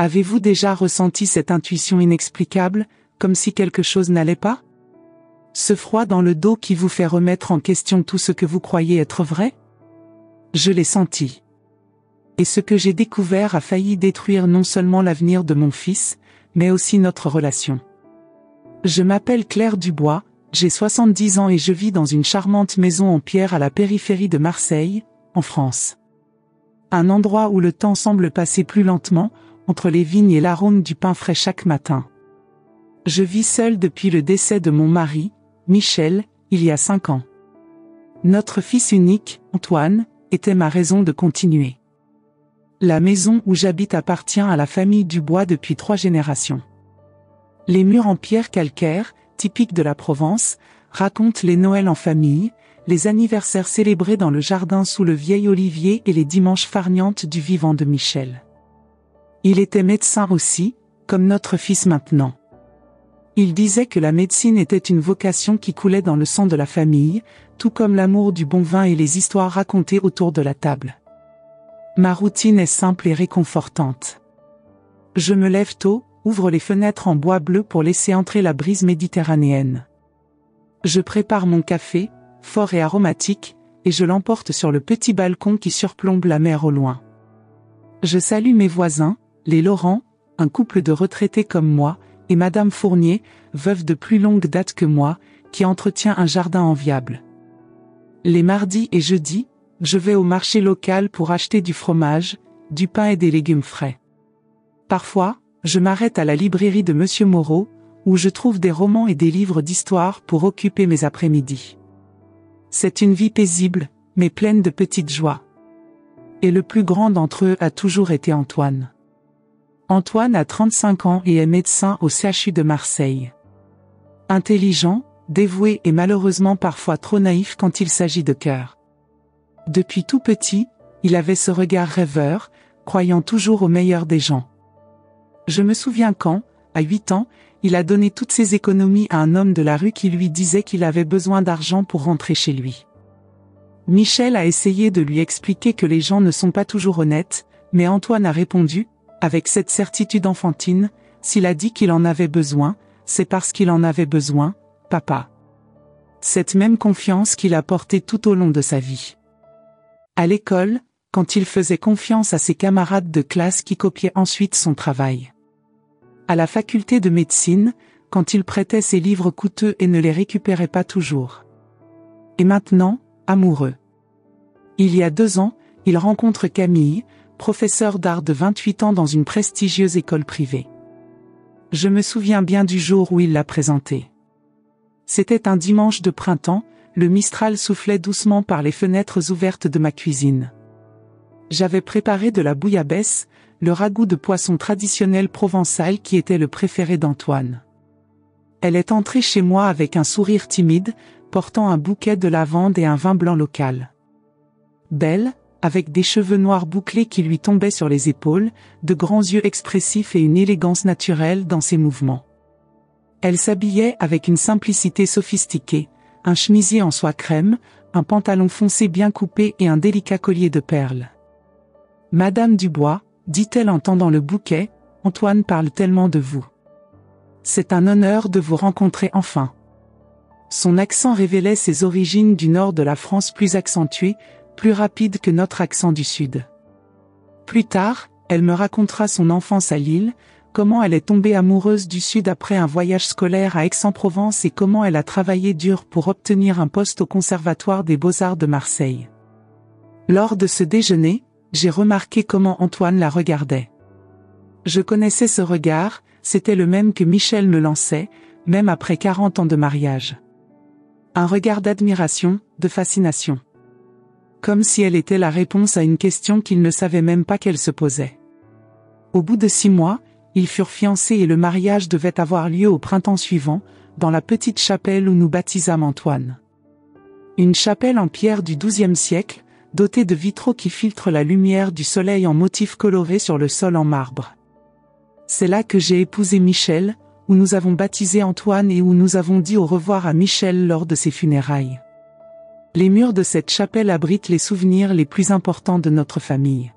Avez-vous déjà ressenti cette intuition inexplicable, comme si quelque chose n'allait pas? Ce froid dans le dos qui vous fait remettre en question tout ce que vous croyez être vrai? Je l'ai senti. Et ce que j'ai découvert a failli détruire non seulement l'avenir de mon fils, mais aussi notre relation. Je m'appelle Claire Dubois, j'ai 70 ans et je vis dans une charmante maison en pierre à la périphérie de Marseille, en France. Un endroit où le temps semble passer plus lentement, entre les vignes et l'arôme du pain frais chaque matin. Je vis seule depuis le décès de mon mari, Michel, il y a 5 ans. Notre fils unique, Antoine, était ma raison de continuer. La maison où j'habite appartient à la famille Dubois depuis 3 générations. Les murs en pierre calcaire, typiques de la Provence, racontent les Noëls en famille, les anniversaires célébrés dans le jardin sous le vieil olivier et les dimanches farniantes du vivant de Michel. Il était médecin aussi, comme notre fils maintenant. Il disait que la médecine était une vocation qui coulait dans le sang de la famille, tout comme l'amour du bon vin et les histoires racontées autour de la table. Ma routine est simple et réconfortante. Je me lève tôt, ouvre les fenêtres en bois bleu pour laisser entrer la brise méditerranéenne. Je prépare mon café, fort et aromatique, et je l'emporte sur le petit balcon qui surplombe la mer au loin. Je salue mes voisins, les Laurent, un couple de retraités comme moi, et Madame Fournier, veuve de plus longue date que moi, qui entretient un jardin enviable. Les mardis et jeudis, je vais au marché local pour acheter du fromage, du pain et des légumes frais. Parfois, je m'arrête à la librairie de Monsieur Moreau, où je trouve des romans et des livres d'histoire pour occuper mes après-midi. C'est une vie paisible, mais pleine de petites joies. Et le plus grand d'entre eux a toujours été Antoine. Antoine a 35 ans et est médecin au CHU de Marseille. Intelligent, dévoué et malheureusement parfois trop naïf quand il s'agit de cœur. Depuis tout petit, il avait ce regard rêveur, croyant toujours au meilleur des gens. Je me souviens quand, à 8 ans, il a donné toutes ses économies à un homme de la rue qui lui disait qu'il avait besoin d'argent pour rentrer chez lui. Michel a essayé de lui expliquer que les gens ne sont pas toujours honnêtes, mais Antoine a répondu, avec cette certitude enfantine, s'il a dit qu'il en avait besoin, c'est parce qu'il en avait besoin, papa. Cette même confiance qu'il a portée tout au long de sa vie. À l'école, quand il faisait confiance à ses camarades de classe qui copiaient ensuite son travail. À la faculté de médecine, quand il prêtait ses livres coûteux et ne les récupérait pas toujours. Et maintenant, amoureux. Il y a 2 ans, il rencontre Camille, professeur d'art de 28 ans dans une prestigieuse école privée. Je me souviens bien du jour où il l'a présentée. C'était un dimanche de printemps, le Mistral soufflait doucement par les fenêtres ouvertes de ma cuisine. J'avais préparé de la bouillabaisse, le ragoût de poisson traditionnel provençal qui était le préféré d'Antoine. Elle est entrée chez moi avec un sourire timide, portant un bouquet de lavande et un vin blanc local. Belle, avec des cheveux noirs bouclés qui lui tombaient sur les épaules, de grands yeux expressifs et une élégance naturelle dans ses mouvements. Elle s'habillait avec une simplicité sophistiquée, un chemisier en soie crème, un pantalon foncé bien coupé et un délicat collier de perles. « Madame Dubois, dit-elle en tendant le bouquet, Antoine parle tellement de vous. C'est un honneur de vous rencontrer enfin. » Son accent révélait ses origines du nord de la France plus accentuées, plus rapide que notre accent du sud. Plus tard, elle me racontera son enfance à Lille, comment elle est tombée amoureuse du sud après un voyage scolaire à Aix-en-Provence et comment elle a travaillé dur pour obtenir un poste au Conservatoire des Beaux-Arts de Marseille. Lors de ce déjeuner, j'ai remarqué comment Antoine la regardait. Je connaissais ce regard, c'était le même que Michel me lançait, même après 40 ans de mariage. Un regard d'admiration, de fascination. Comme si elle était la réponse à une question qu'il ne savait même pas qu'elle se posait. Au bout de 6 mois, ils furent fiancés et le mariage devait avoir lieu au printemps suivant, dans la petite chapelle où nous baptisâmes Antoine. Une chapelle en pierre du XIIe siècle, dotée de vitraux qui filtrent la lumière du soleil en motifs colorés sur le sol en marbre. C'est là que j'ai épousé Michel, où nous avons baptisé Antoine et où nous avons dit au revoir à Michel lors de ses funérailles. Les murs de cette chapelle abritent les souvenirs les plus importants de notre famille.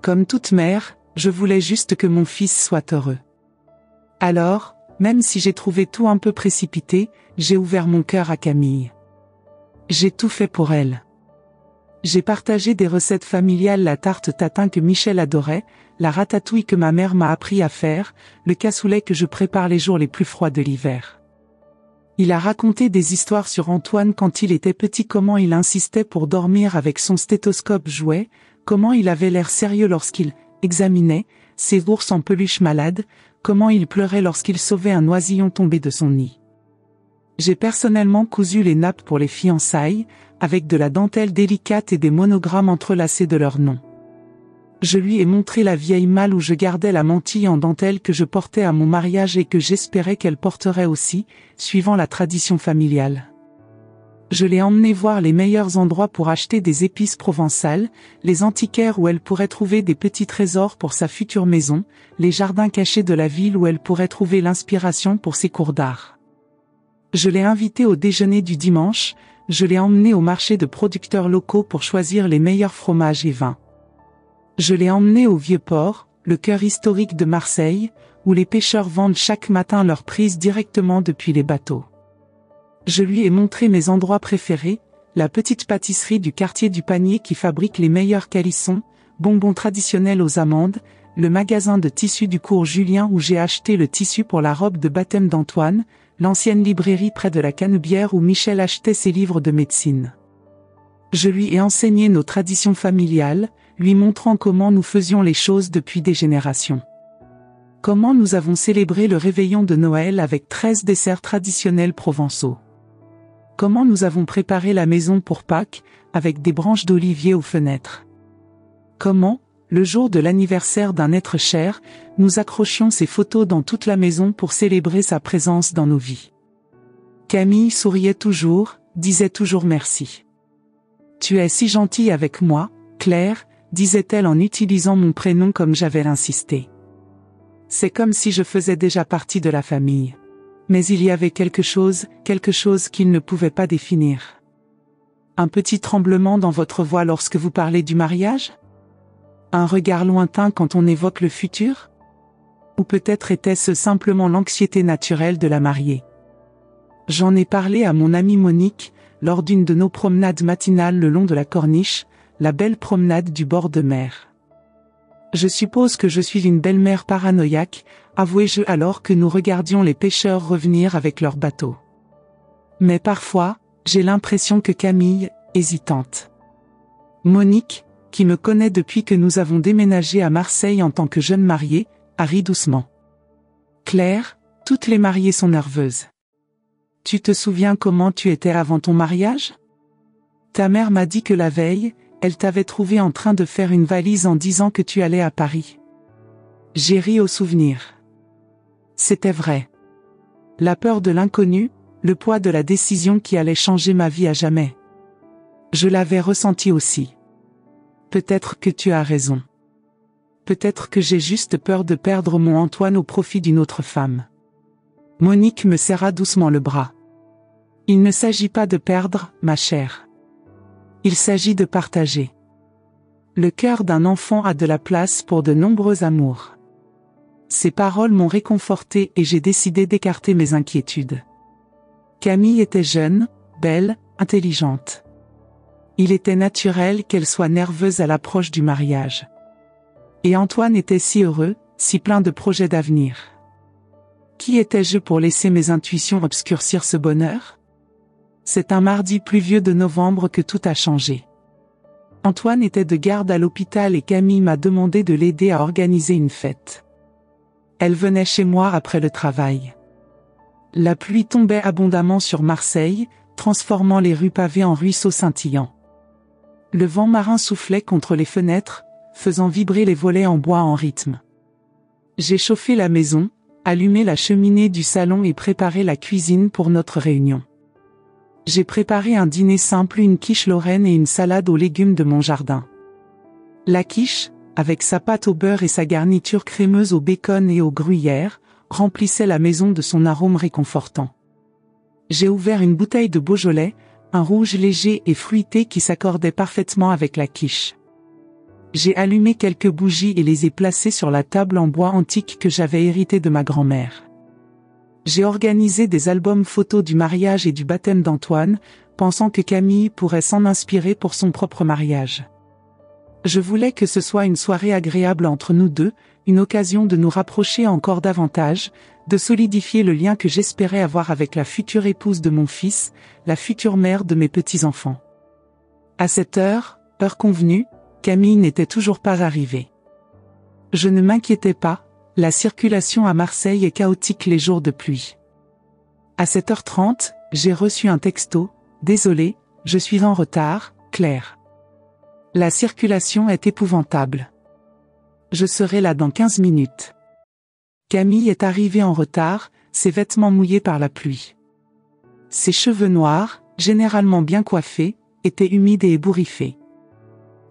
Comme toute mère, Je voulais juste que mon fils soit heureux. Alors, même si j'ai trouvé tout un peu précipité, j'ai ouvert mon cœur à Camille. J'ai tout fait pour elle. J'ai partagé des recettes familiales, la tarte tatin que Michel adorait, la ratatouille que ma mère m'a appris à faire, le cassoulet que je prépare les jours les plus froids de l'hiver. Il a raconté des histoires sur Antoine quand il était petit, comment il insistait pour dormir avec son stéthoscope jouet, comment il avait l'air sérieux lorsqu'il examinait ses ours en peluche malades, comment il pleurait lorsqu'il sauvait un oisillon tombé de son nid. J'ai personnellement cousu les nappes pour les fiançailles, avec de la dentelle délicate et des monogrammes entrelacés de leurs noms. Je lui ai montré la vieille malle où je gardais la mantille en dentelle que je portais à mon mariage et que j'espérais qu'elle porterait aussi, suivant la tradition familiale. Je l'ai emmenée voir les meilleurs endroits pour acheter des épices provençales, les antiquaires où elle pourrait trouver des petits trésors pour sa future maison, les jardins cachés de la ville où elle pourrait trouver l'inspiration pour ses cours d'art. Je l'ai invitée au déjeuner du dimanche, je l'ai emmenée au marché de producteurs locaux pour choisir les meilleurs fromages et vins. Je l'ai emmenée au Vieux-Port, le cœur historique de Marseille, où les pêcheurs vendent chaque matin leurs prises directement depuis les bateaux. Je lui ai montré mes endroits préférés, la petite pâtisserie du quartier du Panier qui fabrique les meilleurs calissons, bonbons traditionnels aux amandes, le magasin de tissus du cours Julien où j'ai acheté le tissu pour la robe de baptême d'Antoine, l'ancienne librairie près de la Canebière où Michel achetait ses livres de médecine. Je lui ai enseigné nos traditions familiales, lui montrant comment nous faisions les choses depuis des générations. Comment nous avons célébré le réveillon de Noël avec 13 desserts traditionnels provençaux. Comment nous avons préparé la maison pour Pâques, avec des branches d'olivier aux fenêtres. Comment, le jour de l'anniversaire d'un être cher, nous accrochions ses photos dans toute la maison pour célébrer sa présence dans nos vies. Camille souriait toujours, disait toujours merci. Tu es si gentille avec moi, Claire, disait-elle en utilisant mon prénom comme j'avais insisté. C'est comme si je faisais déjà partie de la famille. Mais il y avait quelque chose qu'il ne pouvait pas définir. Un petit tremblement dans votre voix lorsque vous parlez du mariage ? Un regard lointain quand on évoque le futur ? Ou peut-être était-ce simplement l'anxiété naturelle de la mariée ? J'en ai parlé à mon amie Monique, lors d'une de nos promenades matinales le long de la Corniche, la belle promenade du bord de mer. Je suppose que je suis une belle-mère paranoïaque, avouai-je alors que nous regardions les pêcheurs revenir avec leurs bateaux. Mais parfois, j'ai l'impression que Camille, hésitante. Monique, qui me connaît depuis que nous avons déménagé à Marseille en tant que jeune mariée, a ri doucement. Claire, toutes les mariées sont nerveuses. Tu te souviens comment tu étais avant ton mariage ? Ta mère m'a dit que la veille, elle t'avait trouvé en train de faire une valise en disant que tu allais à Paris. J'ai ri au souvenir. C'était vrai. La peur de l'inconnu, le poids de la décision qui allait changer ma vie à jamais. Je l'avais ressenti aussi. Peut-être que tu as raison. Peut-être que j'ai juste peur de perdre mon Antoine au profit d'une autre femme. Monique me serra doucement le bras. Il ne s'agit pas de perdre, ma chère. Il s'agit de partager. Le cœur d'un enfant a de la place pour de nombreux amours. Ces paroles m'ont réconforté et j'ai décidé d'écarter mes inquiétudes. Camille était jeune, belle, intelligente. Il était naturel qu'elle soit nerveuse à l'approche du mariage. Et Antoine était si heureux, si plein de projets d'avenir. Qui étais-je pour laisser mes intuitions obscurcir ce bonheur ? C'est un mardi pluvieux de novembre que tout a changé. Antoine était de garde à l'hôpital et Camille m'a demandé de l'aider à organiser une fête. Elle venait chez moi après le travail. La pluie tombait abondamment sur Marseille, transformant les rues pavées en ruisseaux scintillants. Le vent marin soufflait contre les fenêtres, faisant vibrer les volets en bois en rythme. J'ai chauffé la maison, allumé la cheminée du salon et préparé la cuisine pour notre réunion. J'ai préparé un dîner simple, une quiche lorraine et une salade aux légumes de mon jardin. La quiche, avec sa pâte au beurre et sa garniture crémeuse au bacon et au gruyère, remplissait la maison de son arôme réconfortant. J'ai ouvert une bouteille de Beaujolais, un rouge léger et fruité qui s'accordait parfaitement avec la quiche. J'ai allumé quelques bougies et les ai placées sur la table en bois antique que j'avais héritée de ma grand-mère. J'ai organisé des albums photos du mariage et du baptême d'Antoine, pensant que Camille pourrait s'en inspirer pour son propre mariage. Je voulais que ce soit une soirée agréable entre nous deux, une occasion de nous rapprocher encore davantage, de solidifier le lien que j'espérais avoir avec la future épouse de mon fils, la future mère de mes petits-enfants. À cette heure convenue, Camille n'était toujours pas arrivée. Je ne m'inquiétais pas, la circulation à Marseille est chaotique les jours de pluie. À 7h30, j'ai reçu un texto, « Désolé, je suis en retard, Claire. La circulation est épouvantable. Je serai là dans 15 minutes. » Camille est arrivée en retard, ses vêtements mouillés par la pluie. Ses cheveux noirs, généralement bien coiffés, étaient humides et ébouriffés.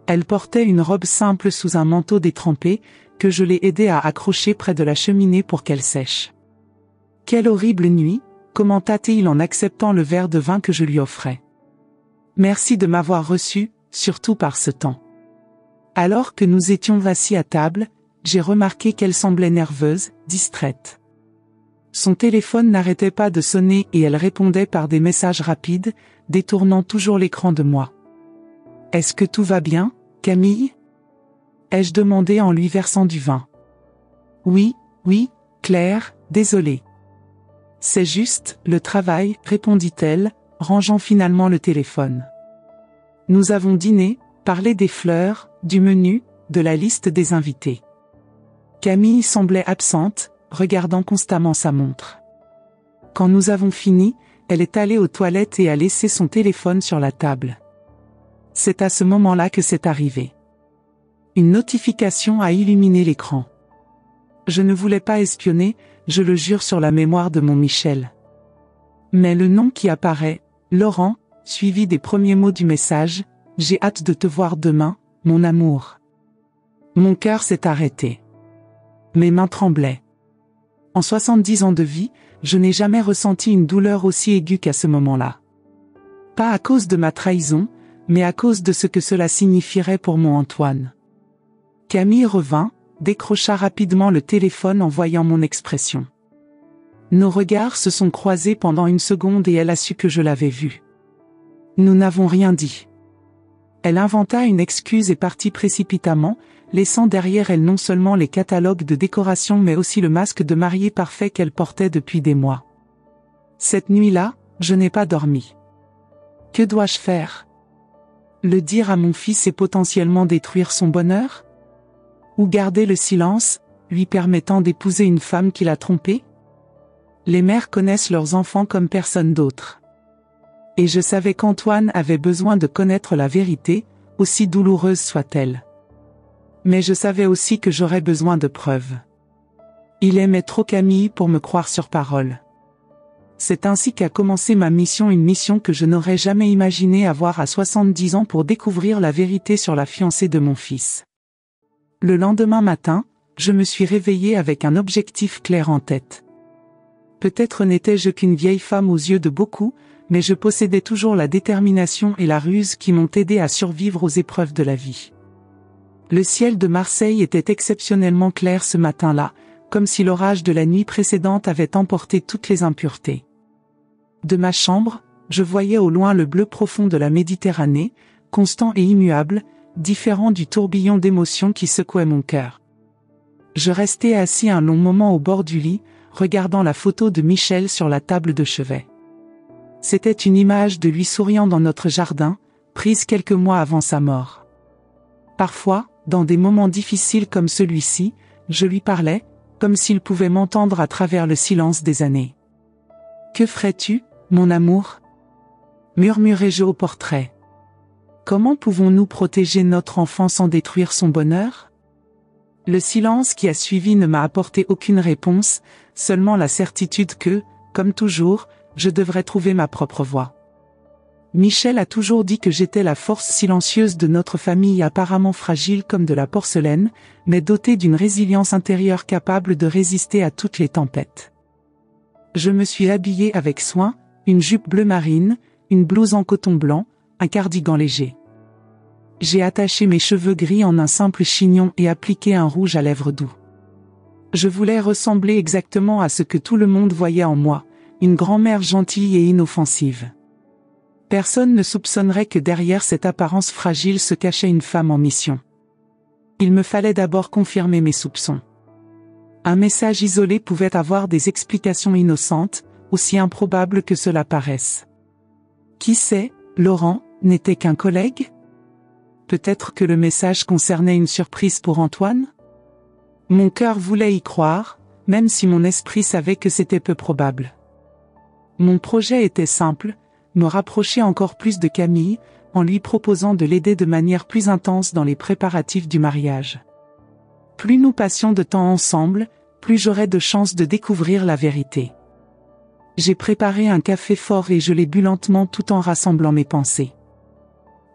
Elle portait une robe simple sous un manteau détrempé, que je l'ai aidée à accrocher près de la cheminée pour qu'elle sèche. « Quelle horrible nuit !» commenta-t-il en acceptant le verre de vin que je lui offrais. « Merci de m'avoir reçu, surtout par ce temps. » Alors que nous étions assis à table, j'ai remarqué qu'elle semblait nerveuse, distraite. Son téléphone n'arrêtait pas de sonner et elle répondait par des messages rapides, détournant toujours l'écran de moi. « Est-ce que tout va bien, Camille ?» ai-je demandé en lui versant du vin. « Oui, Claire, désolée. C'est juste, le travail, répondit-elle, rangeant finalement le téléphone. Nous avons dîné, parlé des fleurs, du menu, de la liste des invités. Camille semblait absente, regardant constamment sa montre. Quand nous avons fini, elle est allée aux toilettes et a laissé son téléphone sur la table. C'est à ce moment-là que c'est arrivé. Une notification a illuminé l'écran. Je ne voulais pas espionner, je le jure sur la mémoire de mon Michel. Mais le nom qui apparaît, Laurent, suivi des premiers mots du message, « J'ai hâte de te voir demain, mon amour. » Mon cœur s'est arrêté. Mes mains tremblaient. En 70 ans de vie, je n'ai jamais ressenti une douleur aussi aiguë qu'à ce moment-là. Pas à cause de ma trahison, mais à cause de ce que cela signifierait pour mon Antoine. Camille revint, décrocha rapidement le téléphone en voyant mon expression. Nos regards se sont croisés pendant une seconde et elle a su que je l'avais vue. Nous n'avons rien dit. Elle inventa une excuse et partit précipitamment, laissant derrière elle non seulement les catalogues de décoration mais aussi le masque de mariée parfait qu'elle portait depuis des mois. Cette nuit-là, je n'ai pas dormi. Que dois-je faire? Le dire à mon fils et potentiellement détruire son bonheur? Ou garder le silence, lui permettant d'épouser une femme qui l'a trompé? Les mères connaissent leurs enfants comme personne d'autre. Et je savais qu'Antoine avait besoin de connaître la vérité, aussi douloureuse soit-elle. Mais je savais aussi que j'aurais besoin de preuves. Il aimait trop Camille pour me croire sur parole. C'est ainsi qu'a commencé ma mission, une mission que je n'aurais jamais imaginé avoir à 70 ans pour découvrir la vérité sur la fiancée de mon fils. Le lendemain matin, je me suis réveillée avec un objectif clair en tête. Peut-être n'étais-je qu'une vieille femme aux yeux de beaucoup, mais je possédais toujours la détermination et la ruse qui m'ont aidé à survivre aux épreuves de la vie. Le ciel de Marseille était exceptionnellement clair ce matin-là, comme si l'orage de la nuit précédente avait emporté toutes les impuretés. De ma chambre, je voyais au loin le bleu profond de la Méditerranée, constant et immuable, différent du tourbillon d'émotions qui secouait mon cœur. Je restai assis un long moment au bord du lit, regardant la photo de Michel sur la table de chevet. C'était une image de lui souriant dans notre jardin, prise quelques mois avant sa mort. Parfois, dans des moments difficiles comme celui-ci, je lui parlais, comme s'il pouvait m'entendre à travers le silence des années. « Que ferais-tu, mon amour ?» murmurai-je au portrait. « Comment pouvons-nous protéger notre enfant sans détruire son bonheur ?» Le silence qui a suivi ne m'a apporté aucune réponse, seulement la certitude que, comme toujours, je devrais trouver ma propre voie. Michel a toujours dit que j'étais la force silencieuse de notre famille, apparemment fragile comme de la porcelaine, mais dotée d'une résilience intérieure capable de résister à toutes les tempêtes. Je me suis habillée avec soin, une jupe bleu marine, une blouse en coton blanc, un cardigan léger. J'ai attaché mes cheveux gris en un simple chignon et appliqué un rouge à lèvres doux. Je voulais ressembler exactement à ce que tout le monde voyait en moi, une grand-mère gentille et inoffensive. Personne ne soupçonnerait que derrière cette apparence fragile se cachait une femme en mission. Il me fallait d'abord confirmer mes soupçons. Un message isolé pouvait avoir des explications innocentes, aussi improbables que cela paraisse. Qui sait, Laurent n'était qu'un collègue ? Peut-être que le message concernait une surprise pour Antoine ? Mon cœur voulait y croire, même si mon esprit savait que c'était peu probable. Mon projet était simple, me rapprocher encore plus de Camille, en lui proposant de l'aider de manière plus intense dans les préparatifs du mariage. Plus nous passions de temps ensemble, plus j'aurais de chances de découvrir la vérité. J'ai préparé un café fort et je l'ai bu lentement tout en rassemblant mes pensées.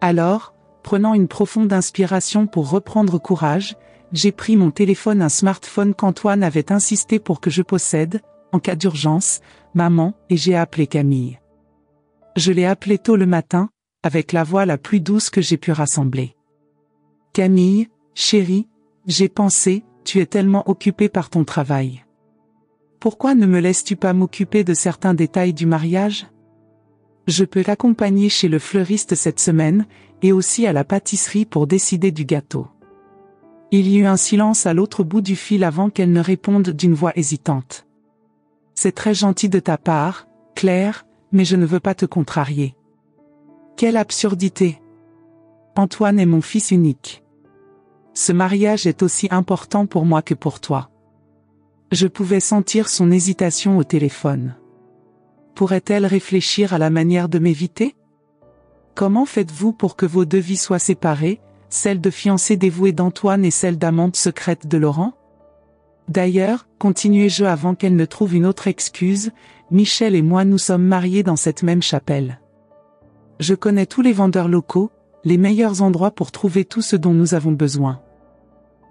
Alors, prenant une profonde inspiration pour reprendre courage, j'ai pris mon téléphone, un smartphone qu'Antoine avait insisté pour que je possède, en cas d'urgence, maman, et j'ai appelé Camille. Je l'ai appelée tôt le matin, avec la voix la plus douce que j'ai pu rassembler. Camille, chérie, j'ai pensé, tu es tellement occupée par ton travail. Pourquoi ne me laisses-tu pas m'occuper de certains détails du mariage ? Je peux l'accompagner chez le fleuriste cette semaine, et aussi à la pâtisserie pour décider du gâteau. Il y eut un silence à l'autre bout du fil avant qu'elle ne réponde d'une voix hésitante. C'est très gentil de ta part, Claire, mais je ne veux pas te contrarier. Quelle absurdité! Antoine est mon fils unique. Ce mariage est aussi important pour moi que pour toi. Je pouvais sentir son hésitation au téléphone. Pourrait-elle réfléchir à la manière de m'éviter ? Comment faites-vous pour que vos deux vies soient séparées, celle de fiancée dévouée d'Antoine et celle d'amante secrète de Laurent ? D'ailleurs, continuai-je avant qu'elle ne trouve une autre excuse, Michel et moi nous sommes mariés dans cette même chapelle. Je connais tous les vendeurs locaux, les meilleurs endroits pour trouver tout ce dont nous avons besoin.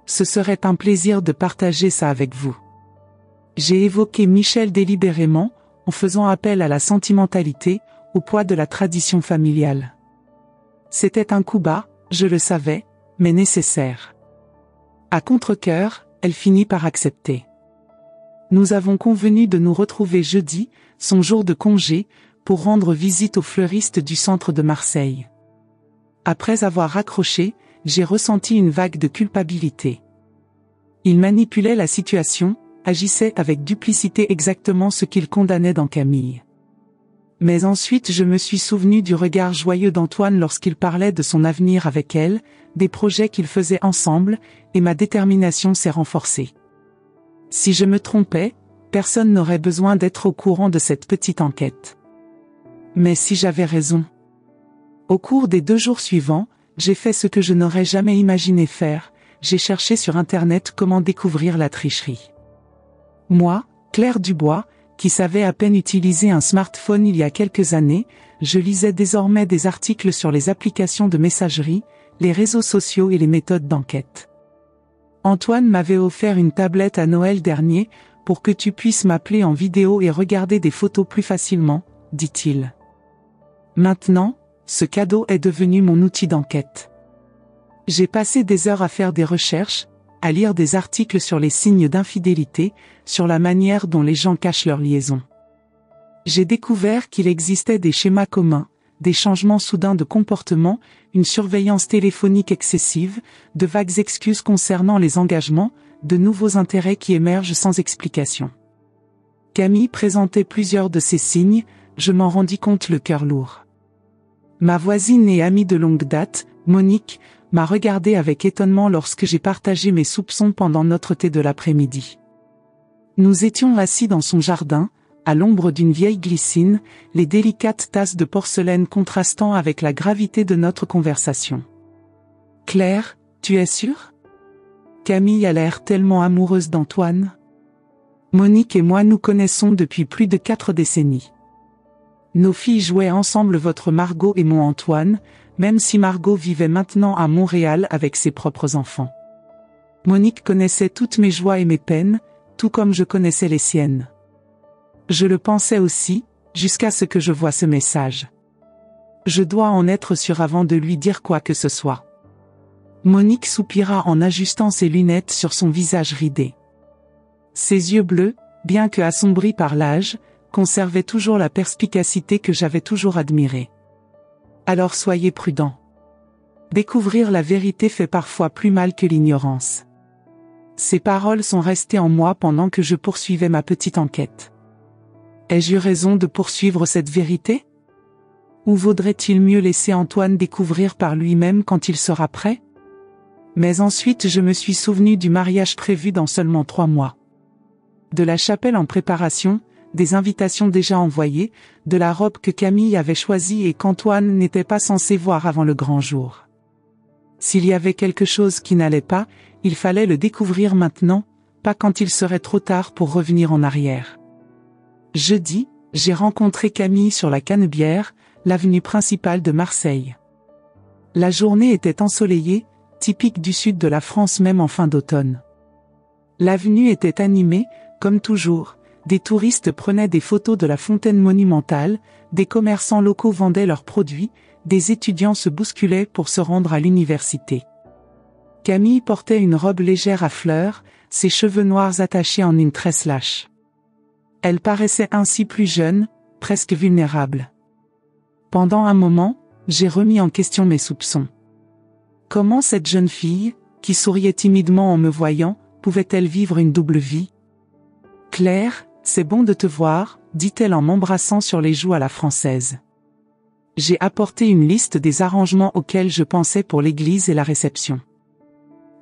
Ce serait un plaisir de partager ça avec vous. J'ai évoqué Michel délibérément, en faisant appel à la sentimentalité, au poids de la tradition familiale. C'était un coup bas, je le savais, mais nécessaire. À contre-cœur, elle finit par accepter. Nous avons convenu de nous retrouver jeudi, son jour de congé, pour rendre visite au fleuriste du centre de Marseille. Après avoir raccroché, j'ai ressenti une vague de culpabilité. Il manipulait la situation, agissait avec duplicité exactement ce qu'il condamnait dans Camille. Mais ensuite je me suis souvenu du regard joyeux d'Antoine lorsqu'il parlait de son avenir avec elle, des projets qu'ils faisaient ensemble, et ma détermination s'est renforcée. Si je me trompais, personne n'aurait besoin d'être au courant de cette petite enquête. Mais si j'avais raison. Au cours des 2 jours suivants, j'ai fait ce que je n'aurais jamais imaginé faire, j'ai cherché sur Internet comment découvrir la tricherie. Moi, Claire Dubois, qui savait à peine utiliser un smartphone il y a quelques années, je lisais désormais des articles sur les applications de messagerie, les réseaux sociaux et les méthodes d'enquête. Antoine m'avait offert une tablette à Noël dernier, pour que tu puisses m'appeler en vidéo et regarder des photos plus facilement, dit-il. Maintenant, ce cadeau est devenu mon outil d'enquête. J'ai passé des heures à faire des recherches, à lire des articles sur les signes d'infidélité, sur la manière dont les gens cachent leur liaison. J'ai découvert qu'il existait des schémas communs, des changements soudains de comportement, une surveillance téléphonique excessive, de vagues excuses concernant les engagements, de nouveaux intérêts qui émergent sans explication. Camille présentait plusieurs de ces signes, je m'en rendis compte le cœur lourd. Ma voisine et amie de longue date, Monique, m'a regardé avec étonnement lorsque j'ai partagé mes soupçons pendant notre thé de l'après-midi. Nous étions assis dans son jardin, à l'ombre d'une vieille glycine, les délicates tasses de porcelaine contrastant avec la gravité de notre conversation. « Claire, tu es sûre ? Camille a l'air tellement amoureuse d'Antoine. Monique et moi nous connaissons depuis plus de 4 décennies. Nos filles jouaient ensemble votre Margot et mon Antoine, même si Margot vivait maintenant à Montréal avec ses propres enfants. Monique connaissait toutes mes joies et mes peines, tout comme je connaissais les siennes. Je le pensais aussi, jusqu'à ce que je voie ce message. Je dois en être sûr avant de lui dire quoi que ce soit. Monique soupira en ajustant ses lunettes sur son visage ridé. Ses yeux bleus, bien que assombris par l'âge, conservaient toujours la perspicacité que j'avais toujours admirée. Alors soyez prudents. Découvrir la vérité fait parfois plus mal que l'ignorance. Ces paroles sont restées en moi pendant que je poursuivais ma petite enquête. Ai-je eu raison de poursuivre cette vérité? Ou vaudrait-il mieux laisser Antoine découvrir par lui-même quand il sera prêt? Mais ensuite je me suis souvenu du mariage prévu dans seulement 3 mois. De la chapelle en préparation, des invitations déjà envoyées, de la robe que Camille avait choisie et qu'Antoine n'était pas censé voir avant le grand jour. S'il y avait quelque chose qui n'allait pas, il fallait le découvrir maintenant, pas quand il serait trop tard pour revenir en arrière. Jeudi, j'ai rencontré Camille sur la Canebière, l'avenue principale de Marseille. La journée était ensoleillée, typique du sud de la France même en fin d'automne. L'avenue était animée, comme toujours, des touristes prenaient des photos de la fontaine monumentale, des commerçants locaux vendaient leurs produits, des étudiants se bousculaient pour se rendre à l'université. Camille portait une robe légère à fleurs, ses cheveux noirs attachés en une tresse lâche. Elle paraissait ainsi plus jeune, presque vulnérable. Pendant un moment, j'ai remis en question mes soupçons. Comment cette jeune fille, qui souriait timidement en me voyant, pouvait-elle vivre une double vie? Claire, c'est bon de te voir, dit-elle en m'embrassant sur les joues à la française. J'ai apporté une liste des arrangements auxquels je pensais pour l'église et la réception.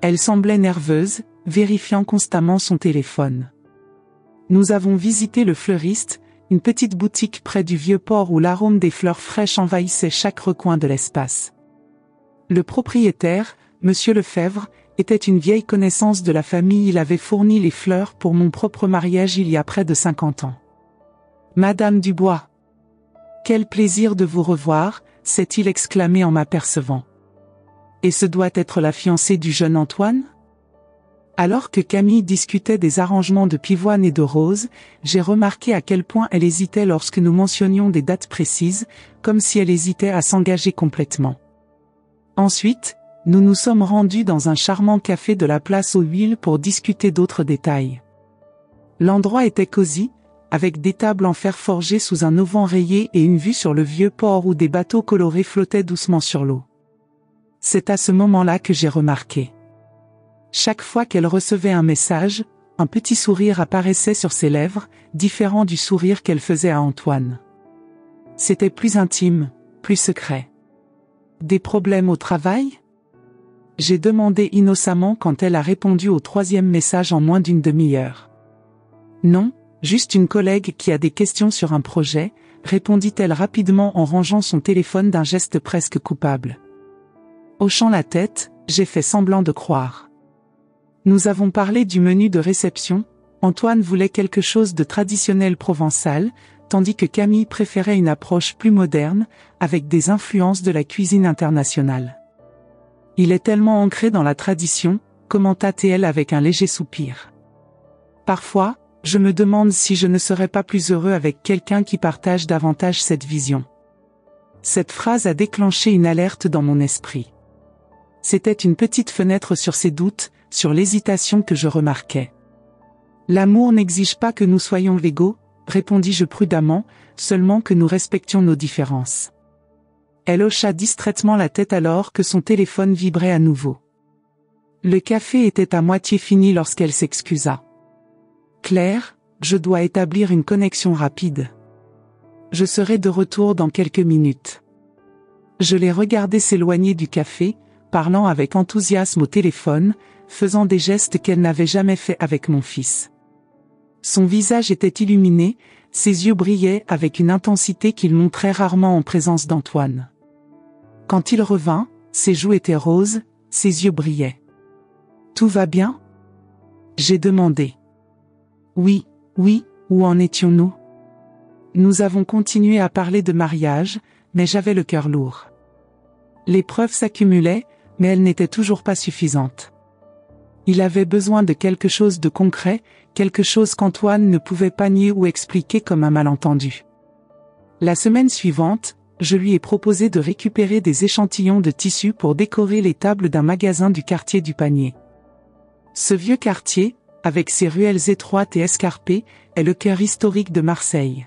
Elle semblait nerveuse, vérifiant constamment son téléphone. Nous avons visité le fleuriste, une petite boutique près du Vieux-Port où l'arôme des fleurs fraîches envahissait chaque recoin de l'espace. Le propriétaire, Monsieur Lefebvre, était une vieille connaissance de la famille. Il avait fourni les fleurs pour mon propre mariage il y a près de 50 ans. Madame Dubois. Quel plaisir de vous revoir, s'est-il exclamé en m'apercevant. Et ce doit être la fiancée du jeune Antoine? Alors que Camille discutait des arrangements de pivoine et de rose, j'ai remarqué à quel point elle hésitait lorsque nous mentionnions des dates précises, comme si elle hésitait à s'engager complètement. Ensuite, nous nous sommes rendus dans un charmant café de la place aux Huiles pour discuter d'autres détails. L'endroit était cosy, avec des tables en fer forgé sous un auvent rayé et une vue sur le vieux port où des bateaux colorés flottaient doucement sur l'eau. C'est à ce moment-là que j'ai remarqué. Chaque fois qu'elle recevait un message, un petit sourire apparaissait sur ses lèvres, différent du sourire qu'elle faisait à Antoine. C'était plus intime, plus secret. Des problèmes au travail? J'ai demandé innocemment quand elle a répondu au 3e message en moins d'une demi-heure. Non, juste une collègue qui a des questions sur un projet, répondit-elle rapidement en rangeant son téléphone d'un geste presque coupable. Hochant la tête, j'ai fait semblant de croire. Nous avons parlé du menu de réception. Antoine voulait quelque chose de traditionnel provençal, tandis que Camille préférait une approche plus moderne, avec des influences de la cuisine internationale. Il est tellement ancré dans la tradition, commenta-t-elle avec un léger soupir. Parfois, je me demande si je ne serais pas plus heureux avec quelqu'un qui partage davantage cette vision. Cette phrase a déclenché une alerte dans mon esprit. C'était une petite fenêtre sur ses doutes, sur l'hésitation que je remarquais. L'amour n'exige pas que nous soyons égaux, répondis-je prudemment, seulement que nous respections nos différences. Elle hocha distraitement la tête alors que son téléphone vibrait à nouveau. Le café était à moitié fini lorsqu'elle s'excusa. Claire, je dois établir une connexion rapide. Je serai de retour dans quelques minutes. Je l'ai regardée s'éloigner du café, parlant avec enthousiasme au téléphone, faisant des gestes qu'elle n'avait jamais fait avec mon fils. Son visage était illuminé, ses yeux brillaient avec une intensité qu'il montrait rarement en présence d'Antoine. Quand il revint, ses joues étaient roses, ses yeux brillaient. « Tout va bien ?» j'ai demandé. « Oui, où en étions-nous ?» Nous avons continué à parler de mariage, mais j'avais le cœur lourd. Les preuves s'accumulaient, mais elles n'étaient toujours pas suffisantes. Il avait besoin de quelque chose de concret, quelque chose qu'Antoine ne pouvait pas nier ou expliquer comme un malentendu. La semaine suivante, Je lui ai proposé de récupérer des échantillons de tissu pour décorer les tables d'un magasin du quartier du Panier. Ce vieux quartier, avec ses ruelles étroites et escarpées, est le cœur historique de Marseille.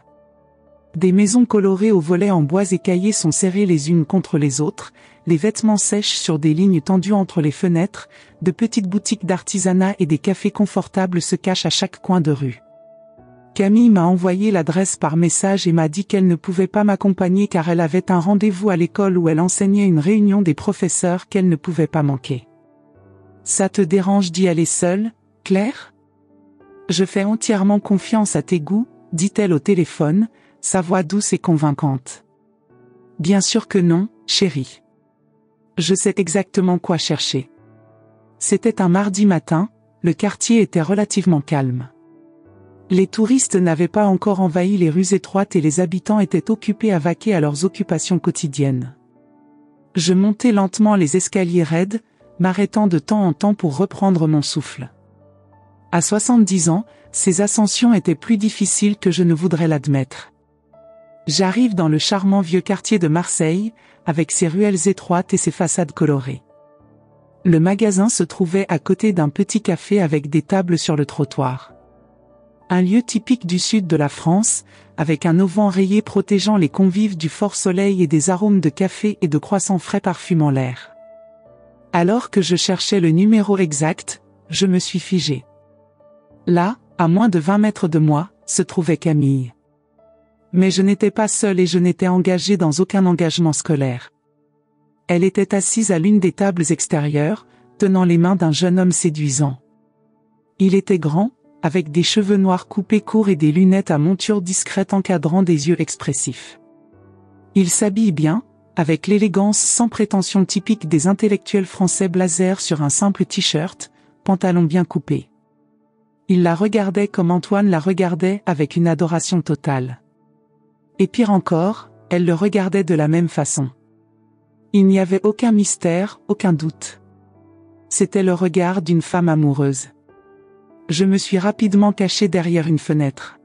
Des maisons colorées aux volets en bois écaillés sont serrées les unes contre les autres, les vêtements sèchent sur des lignes tendues entre les fenêtres, de petites boutiques d'artisanat et des cafés confortables se cachent à chaque coin de rue. Camille m'a envoyé l'adresse par message et m'a dit qu'elle ne pouvait pas m'accompagner car elle avait un rendez-vous à l'école où elle enseignait une réunion des professeurs qu'elle ne pouvait pas manquer. Ça te dérange d'y aller seule, Claire ? Je fais entièrement confiance à tes goûts, dit-elle au téléphone, sa voix douce et convaincante. Bien sûr que non, chérie. Je sais exactement quoi chercher. C'était un mardi matin, le quartier était relativement calme. Les touristes n'avaient pas encore envahi les rues étroites et les habitants étaient occupés à vaquer à leurs occupations quotidiennes. Je montais lentement les escaliers raides, m'arrêtant de temps en temps pour reprendre mon souffle. À 70 ans, ces ascensions étaient plus difficiles que je ne voudrais l'admettre. J'arrive dans le charmant vieux quartier de Marseille, avec ses ruelles étroites et ses façades colorées. Le magasin se trouvait à côté d'un petit café avec des tables sur le trottoir. Un lieu typique du sud de la France, avec un auvent rayé protégeant les convives du fort soleil et des arômes de café et de croissants frais parfumant l'air. Alors que je cherchais le numéro exact, je me suis figé. Là, à moins de 20 mètres de moi, se trouvait Camille. Mais je n'étais pas seule et je n'étais engagée dans aucun engagement scolaire. Elle était assise à l'une des tables extérieures, tenant les mains d'un jeune homme séduisant. Il était grand, avec des cheveux noirs coupés courts et des lunettes à monture discrète encadrant des yeux expressifs. Il s'habille bien, avec l'élégance sans prétention typique des intellectuels français blazer sur un simple t-shirt, pantalon bien coupé. Il la regardait comme Antoine la regardait, avec une adoration totale. Et pire encore, elle le regardait de la même façon. Il n'y avait aucun mystère, aucun doute. C'était le regard d'une femme amoureuse. Je me suis rapidement cachée derrière une fenêtre.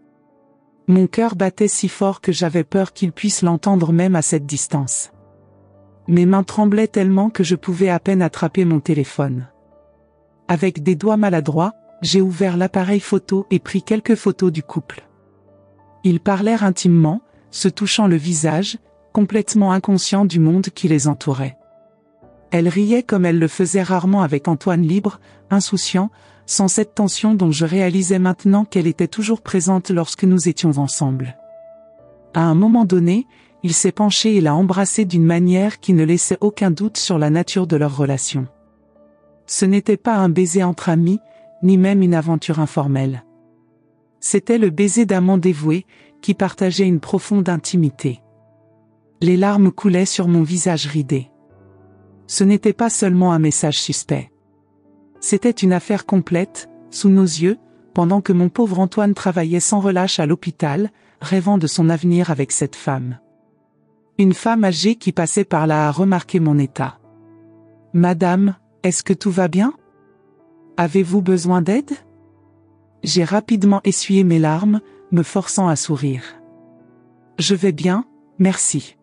Mon cœur battait si fort que j'avais peur qu'il puisse l'entendre même à cette distance. Mes mains tremblaient tellement que je pouvais à peine attraper mon téléphone. Avec des doigts maladroits, j'ai ouvert l'appareil photo et pris quelques photos du couple. Ils parlèrent intimement, se touchant le visage, complètement inconscients du monde qui les entourait. Elle riait comme elle le faisait rarement avec Antoine libre, insouciant, sans cette tension dont je réalisais maintenant qu'elle était toujours présente lorsque nous étions ensemble. À un moment donné, il s'est penché et l'a embrassée d'une manière qui ne laissait aucun doute sur la nature de leur relation. Ce n'était pas un baiser entre amis, ni même une aventure informelle. C'était le baiser d'amants dévoués, qui partageaient une profonde intimité. Les larmes coulaient sur mon visage ridé. Ce n'était pas seulement un message suspect. C'était une affaire complète, sous nos yeux, pendant que mon pauvre Antoine travaillait sans relâche à l'hôpital, rêvant de son avenir avec cette femme. Une femme âgée qui passait par là a remarqué mon état. « Madame, est-ce que tout va bien ? Avez-vous besoin d'aide ?» J'ai rapidement essuyé mes larmes, me forçant à sourire. « Je vais bien, merci. »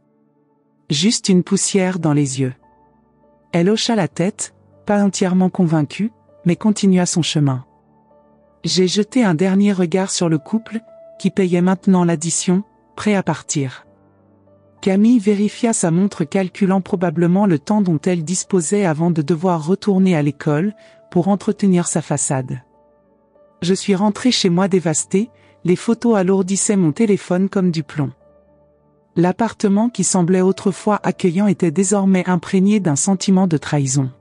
Juste une poussière dans les yeux. Elle hocha la tête, pas entièrement convaincue, mais continua son chemin. J'ai jeté un dernier regard sur le couple, qui payait maintenant l'addition, prêt à partir. Camille vérifia sa montre calculant probablement le temps dont elle disposait avant de devoir retourner à l'école, pour entretenir sa façade. Je suis rentré chez moi dévasté, les photos alourdissaient mon téléphone comme du plomb. L'appartement qui semblait autrefois accueillant était désormais imprégné d'un sentiment de trahison.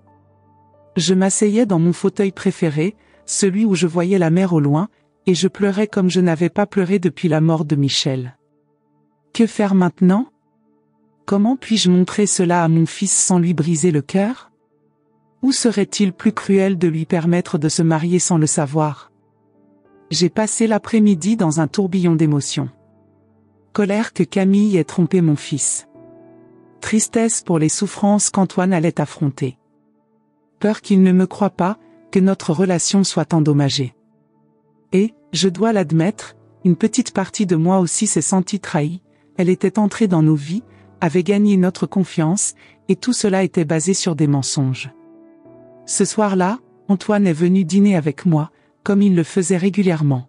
Je m'asseyais dans mon fauteuil préféré, celui où je voyais la mer au loin, et je pleurais comme je n'avais pas pleuré depuis la mort de Michel. Que faire maintenant ? Comment puis-je montrer cela à mon fils sans lui briser le cœur ? Ou serait-il plus cruel de lui permettre de se marier sans le savoir ? J'ai passé l'après-midi dans un tourbillon d'émotions. Colère que Camille ait trompé mon fils. Tristesse pour les souffrances qu'Antoine allait affronter. Peur qu'il ne me croie pas, que notre relation soit endommagée. Et, je dois l'admettre, une petite partie de moi aussi s'est sentie trahie, elle était entrée dans nos vies, avait gagné notre confiance, et tout cela était basé sur des mensonges. Ce soir-là, Antoine est venu dîner avec moi, comme il le faisait régulièrement.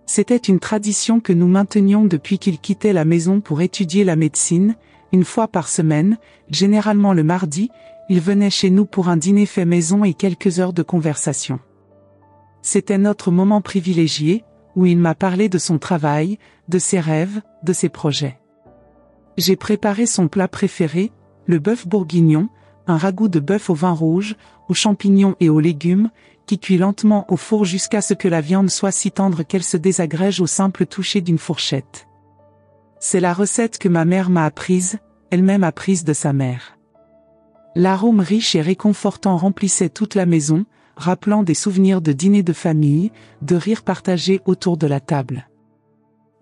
C'était une tradition que nous maintenions depuis qu'il quittait la maison pour étudier la médecine. Une fois par semaine, généralement le mardi, il venait chez nous pour un dîner fait maison et quelques heures de conversation. C'était notre moment privilégié, où il m'a parlé de son travail, de ses rêves, de ses projets. J'ai préparé son plat préféré, le bœuf bourguignon, un ragoût de bœuf au vin rouge, aux champignons et aux légumes, qui cuit lentement au four jusqu'à ce que la viande soit si tendre qu'elle se désagrège au simple toucher d'une fourchette. C'est la recette que ma mère m'a apprise, elle-même apprise de sa mère. L'arôme riche et réconfortant remplissait toute la maison, rappelant des souvenirs de dîners de famille, de rires partagés autour de la table.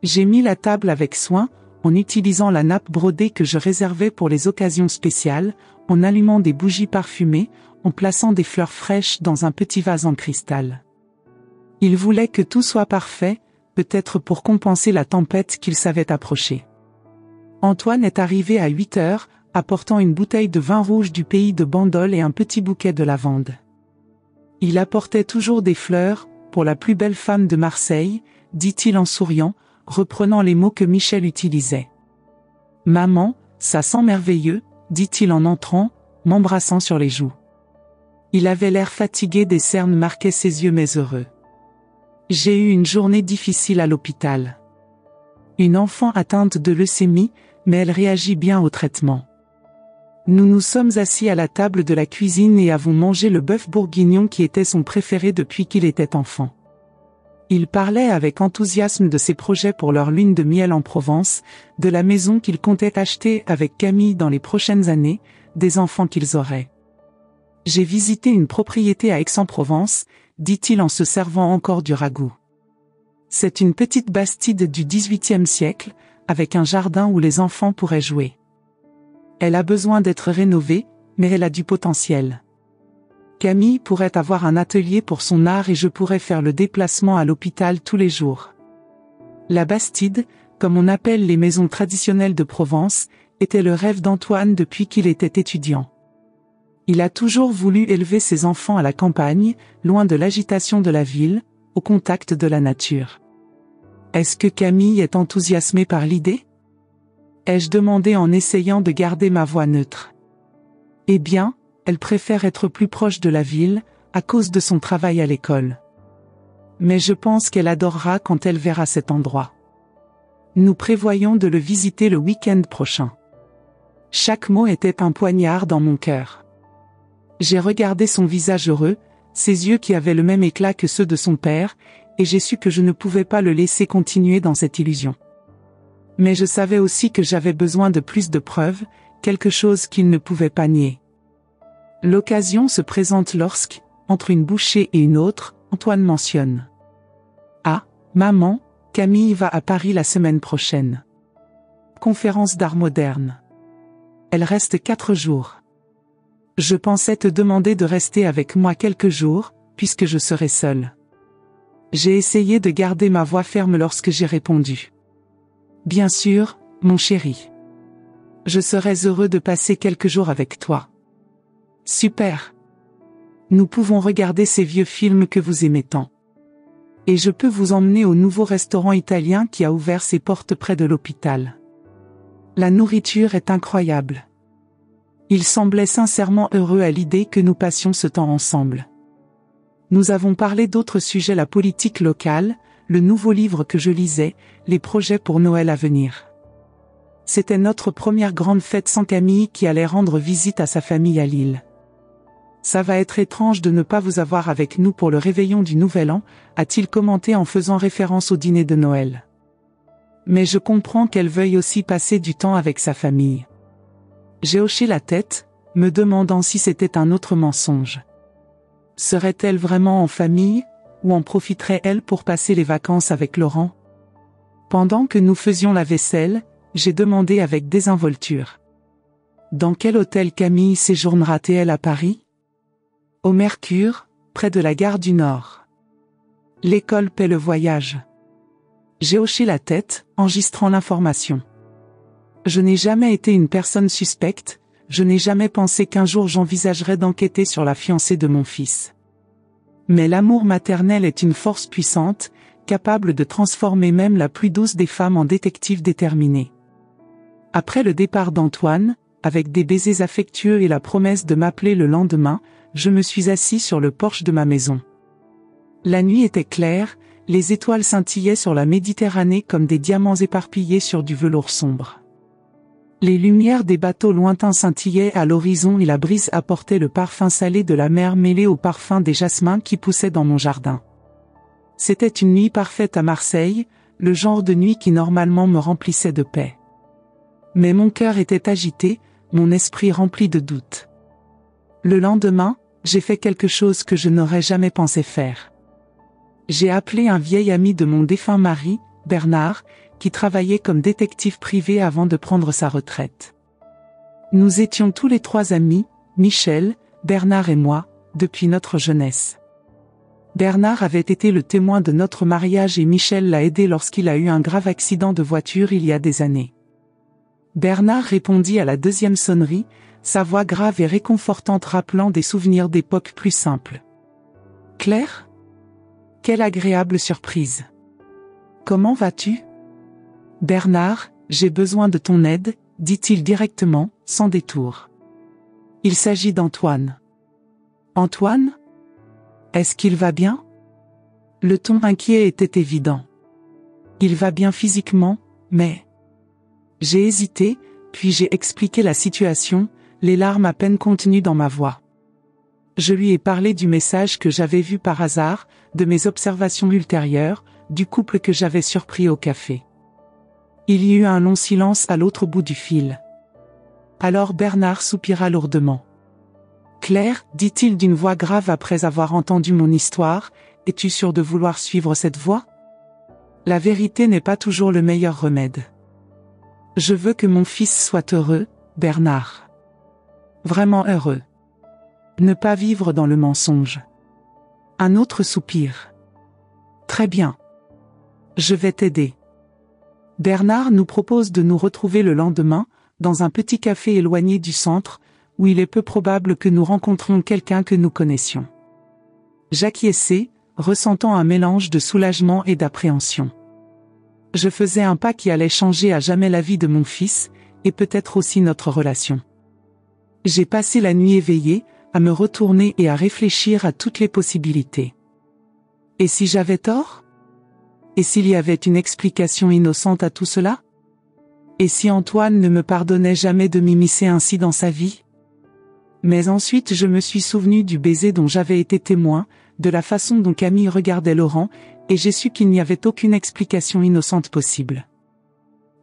J'ai mis la table avec soin, en utilisant la nappe brodée que je réservais pour les occasions spéciales, en allumant des bougies parfumées, en plaçant des fleurs fraîches dans un petit vase en cristal. Il voulait que tout soit parfait, peut-être pour compenser la tempête qu'il savait approcher. Antoine est arrivé à 8 heures, apportant une bouteille de vin rouge du pays de Bandol et un petit bouquet de lavande. Il apportait toujours des fleurs, pour la plus belle femme de Marseille, dit-il en souriant, reprenant les mots que Michel utilisait. « Maman, ça sent merveilleux », dit-il en entrant, m'embrassant sur les joues. Il avait l'air fatigué, des cernes marquaient ses yeux mais heureux. J'ai eu une journée difficile à l'hôpital. Une enfant atteinte de leucémie, mais elle réagit bien au traitement. Nous nous sommes assis à la table de la cuisine et avons mangé le bœuf bourguignon qui était son préféré depuis qu'il était enfant. Il parlait avec enthousiasme de ses projets pour leur lune de miel en Provence, de la maison qu'il comptait acheter avec Camille dans les prochaines années, des enfants qu'ils auraient. J'ai visité une propriété à Aix-en-Provence, dit-il en se servant encore du ragoût. C'est une petite bastide du XVIIIe siècle, avec un jardin où les enfants pourraient jouer. Elle a besoin d'être rénovée, mais elle a du potentiel. Camille pourrait avoir un atelier pour son art et je pourrais faire le déplacement à l'hôpital tous les jours. La Bastide, comme on appelle les maisons traditionnelles de Provence, était le rêve d'Antoine depuis qu'il était étudiant. Il a toujours voulu élever ses enfants à la campagne, loin de l'agitation de la ville, au contact de la nature. Est-ce que Camille est enthousiasmée par l'idée ? Ai-je demandé en essayant de garder ma voix neutre. Eh bien, elle préfère être plus proche de la ville, à cause de son travail à l'école. Mais je pense qu'elle adorera quand elle verra cet endroit. Nous prévoyons de le visiter le week-end prochain. Chaque mot était un poignard dans mon cœur. J'ai regardé son visage heureux, ses yeux qui avaient le même éclat que ceux de son père, et j'ai su que je ne pouvais pas le laisser continuer dans cette illusion. Mais je savais aussi que j'avais besoin de plus de preuves, quelque chose qu'il ne pouvait pas nier. L'occasion se présente lorsque, entre une bouchée et une autre, Antoine mentionne. « Ah, maman, Camille va à Paris la semaine prochaine. Conférence d'art moderne. Elle reste 4 jours. Je pensais te demander de rester avec moi quelques jours, puisque je serai seule. » J'ai essayé de garder ma voix ferme lorsque j'ai répondu. « Bien sûr, mon chéri. Je serais heureux de passer quelques jours avec toi. » Super. Nous pouvons regarder ces vieux films que vous aimez tant. Et je peux vous emmener au nouveau restaurant italien qui a ouvert ses portes près de l'hôpital. La nourriture est incroyable. Il semblait sincèrement heureux à l'idée que nous passions ce temps ensemble. Nous avons parlé d'autres sujets, la politique locale, le nouveau livre que je lisais, les projets pour Noël à venir. C'était notre première grande fête sans Camille qui allait rendre visite à sa famille à Lille. Ça va être étrange de ne pas vous avoir avec nous pour le réveillon du Nouvel An, a-t-il commenté en faisant référence au dîner de Noël. Mais je comprends qu'elle veuille aussi passer du temps avec sa famille. J'ai hoché la tête, me demandant si c'était un autre mensonge. Serait-elle vraiment en famille, ou en profiterait-elle pour passer les vacances avec Laurent ? Pendant que nous faisions la vaisselle, j'ai demandé avec désinvolture. Dans quel hôtel Camille séjournera-t-elle à Paris ? Au Mercure, près de la gare du Nord. L'école paie le voyage. J'ai hoché la tête, enregistrant l'information. Je n'ai jamais été une personne suspecte, je n'ai jamais pensé qu'un jour j'envisagerais d'enquêter sur la fiancée de mon fils. Mais l'amour maternel est une force puissante, capable de transformer même la plus douce des femmes en détective déterminée. Après le départ d'Antoine, avec des baisers affectueux et la promesse de m'appeler le lendemain, je me suis assis sur le porche de ma maison. La nuit était claire, les étoiles scintillaient sur la Méditerranée comme des diamants éparpillés sur du velours sombre. Les lumières des bateaux lointains scintillaient à l'horizon et la brise apportait le parfum salé de la mer mêlé au parfum des jasmins qui poussaient dans mon jardin. C'était une nuit parfaite à Marseille, le genre de nuit qui normalement me remplissait de paix. Mais mon cœur était agité, mon esprit rempli de doutes. Le lendemain, j'ai fait quelque chose que je n'aurais jamais pensé faire. J'ai appelé un vieil ami de mon défunt mari, Bernard, qui travaillait comme détective privé avant de prendre sa retraite. Nous étions tous les trois amis, Michel, Bernard et moi, depuis notre jeunesse. Bernard avait été le témoin de notre mariage et Michel l'a aidé lorsqu'il a eu un grave accident de voiture il y a des années. Bernard répondit à la deuxième sonnerie, sa voix grave et réconfortante rappelant des souvenirs d'époque plus simples. « Claire ? Quelle agréable surprise. Comment vas-tu ? Bernard, j'ai besoin de ton aide, dit-il directement, sans détour. Il s'agit d'Antoine. Antoine ? Est-ce qu'il va bien ? Le ton inquiet était évident. Il va bien physiquement, mais... J'ai hésité, puis j'ai expliqué la situation, les larmes à peine contenues dans ma voix. Je lui ai parlé du message que j'avais vu par hasard, de mes observations ultérieures, du couple que j'avais surpris au café. Il y eut un long silence à l'autre bout du fil. Alors Bernard soupira lourdement. « Claire, dit-il d'une voix grave après avoir entendu mon histoire, es-tu sûre de vouloir suivre cette voie ? La vérité n'est pas toujours le meilleur remède. Je veux que mon fils soit heureux, Bernard. Vraiment heureux. Ne pas vivre dans le mensonge. » Un autre soupir. « Très bien. Je vais t'aider. » Bernard nous propose de nous retrouver le lendemain, dans un petit café éloigné du centre, où il est peu probable que nous rencontrions quelqu'un que nous connaissions. J'acquiesçai, ressentant un mélange de soulagement et d'appréhension. Je faisais un pas qui allait changer à jamais la vie de mon fils, et peut-être aussi notre relation. J'ai passé la nuit éveillée, à me retourner et à réfléchir à toutes les possibilités. Et si j'avais tort ? Et s'il y avait une explication innocente à tout cela ? Et si Antoine ne me pardonnait jamais de m'immiscer ainsi dans sa vie ? Mais ensuite je me suis souvenu du baiser dont j'avais été témoin, de la façon dont Camille regardait Laurent, et j'ai su qu'il n'y avait aucune explication innocente possible.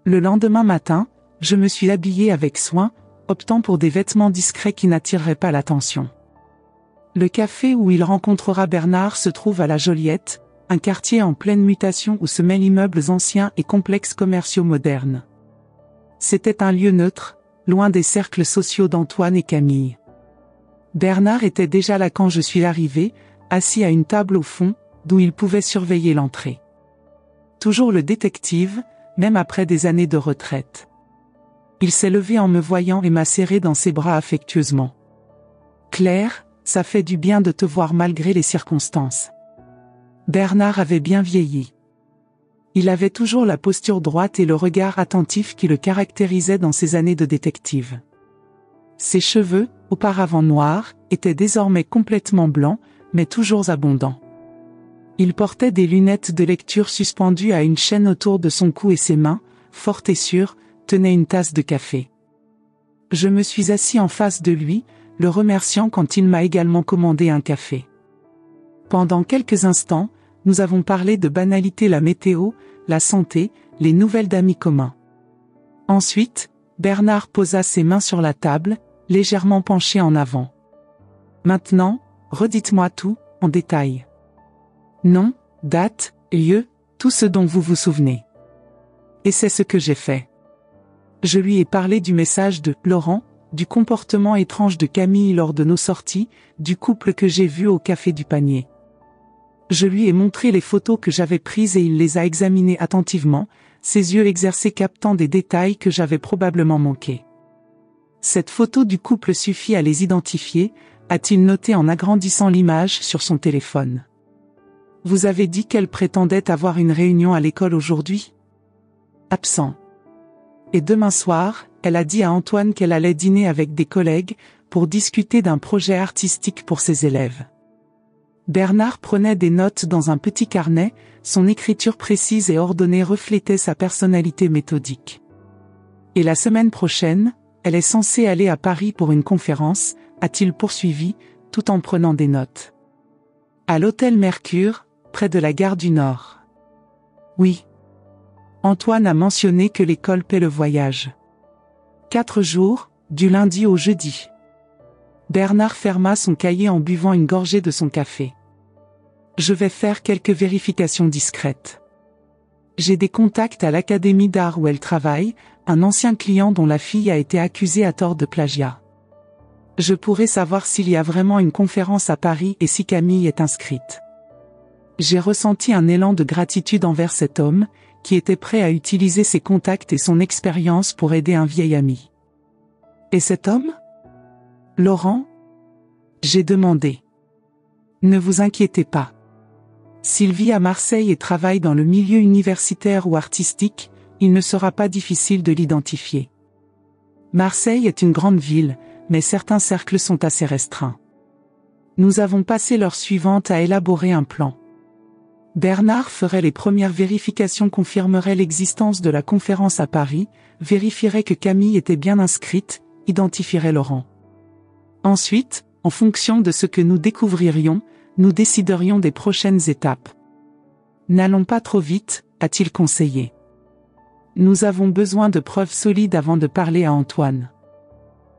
Le lendemain matin, je me suis habillé avec soin, optant pour des vêtements discrets qui n'attireraient pas l'attention. Le café où il rencontrera Bernard se trouve à La Joliette, un quartier en pleine mutation où se mêlent immeubles anciens et complexes commerciaux modernes. C'était un lieu neutre, loin des cercles sociaux d'Antoine et Camille. Bernard était déjà là quand je suis arrivé, assis à une table au fond, d'où il pouvait surveiller l'entrée. Toujours le détective, même après des années de retraite. Il s'est levé en me voyant et m'a serré dans ses bras affectueusement. « Claire, ça fait du bien de te voir malgré les circonstances. » Bernard avait bien vieilli. Il avait toujours la posture droite et le regard attentif qui le caractérisait dans ses années de détective. Ses cheveux, auparavant noirs, étaient désormais complètement blancs, mais toujours abondants. Il portait des lunettes de lecture suspendues à une chaîne autour de son cou et ses mains, fortes et sûres, tenaient une tasse de café. Je me suis assis en face de lui, le remerciant quand il m'a également commandé un café. Pendant quelques instants, nous avons parlé de banalité, la météo, la santé, les nouvelles d'amis communs. Ensuite, Bernard posa ses mains sur la table, légèrement penché en avant. « Maintenant, redites-moi tout, en détail. Nom, date, lieu, tout ce dont vous vous souvenez. » Et c'est ce que j'ai fait. Je lui ai parlé du message de Laurent, du comportement étrange de Camille lors de nos sorties, du couple que j'ai vu au café du Panier. Je lui ai montré les photos que j'avais prises et il les a examinées attentivement, ses yeux exercés captant des détails que j'avais probablement manqués. Cette photo du couple suffit à les identifier, a-t-il noté en agrandissant l'image sur son téléphone. Vous avez dit qu'elle prétendait avoir une réunion à l'école aujourd'hui? Absent. Et demain soir, elle a dit à Antoine qu'elle allait dîner avec des collègues pour discuter d'un projet artistique pour ses élèves. Bernard prenait des notes dans un petit carnet, son écriture précise et ordonnée reflétait sa personnalité méthodique. Et la semaine prochaine, elle est censée aller à Paris pour une conférence, a-t-il poursuivi, tout en prenant des notes. À l'hôtel Mercure, près de la gare du Nord. Oui. Antoine a mentionné que l'école paie le voyage. 4 jours, du lundi au jeudi. Bernard ferma son cahier en buvant une gorgée de son café. Je vais faire quelques vérifications discrètes. J'ai des contacts à l'académie d'art où elle travaille, un ancien client dont la fille a été accusée à tort de plagiat. Je pourrais savoir s'il y a vraiment une conférence à Paris et si Camille est inscrite. J'ai ressenti un élan de gratitude envers cet homme, qui était prêt à utiliser ses contacts et son expérience pour aider un vieil ami. Et cet homme? Laurent? J'ai demandé. Ne vous inquiétez pas. S'il vit à Marseille et travaille dans le milieu universitaire ou artistique, il ne sera pas difficile de l'identifier. Marseille est une grande ville, mais certains cercles sont assez restreints. Nous avons passé l'heure suivante à élaborer un plan. Bernard ferait les premières vérifications, confirmerait l'existence de la conférence à Paris, vérifierait que Camille était bien inscrite, identifierait Laurent. Ensuite, en fonction de ce que nous découvririons, nous déciderions des prochaines étapes. N'allons pas trop vite, a-t-il conseillé. Nous avons besoin de preuves solides avant de parler à Antoine.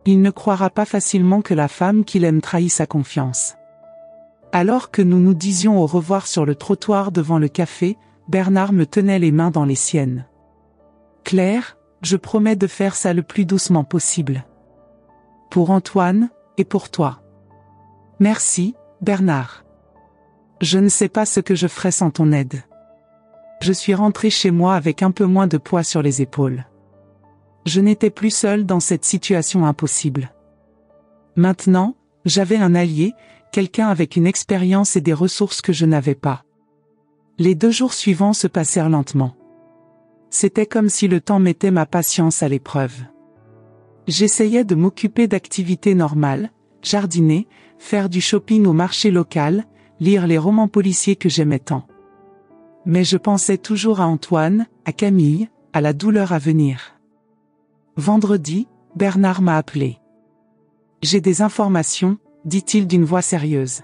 Il ne croira pas facilement que la femme qu'il aime trahit sa confiance. Alors que nous nous disions au revoir sur le trottoir devant le café, Bernard me tenait les mains dans les siennes. Claire, je promets de faire ça le plus doucement possible. Pour Antoine, et pour toi. Merci, Bernard. Je ne sais pas ce que je ferais sans ton aide. Je suis rentré chez moi avec un peu moins de poids sur les épaules. Je n'étais plus seul dans cette situation impossible. Maintenant, j'avais un allié, quelqu'un avec une expérience et des ressources que je n'avais pas. Les 2 jours suivants se passèrent lentement. C'était comme si le temps mettait ma patience à l'épreuve. J'essayais de m'occuper d'activités normales, jardiner, faire du shopping au marché local, lire les romans policiers que j'aimais tant. Mais je pensais toujours à Antoine, à Camille, à la douleur à venir. Vendredi, Bernard m'a appelé. J'ai des informations, dit-il d'une voix sérieuse.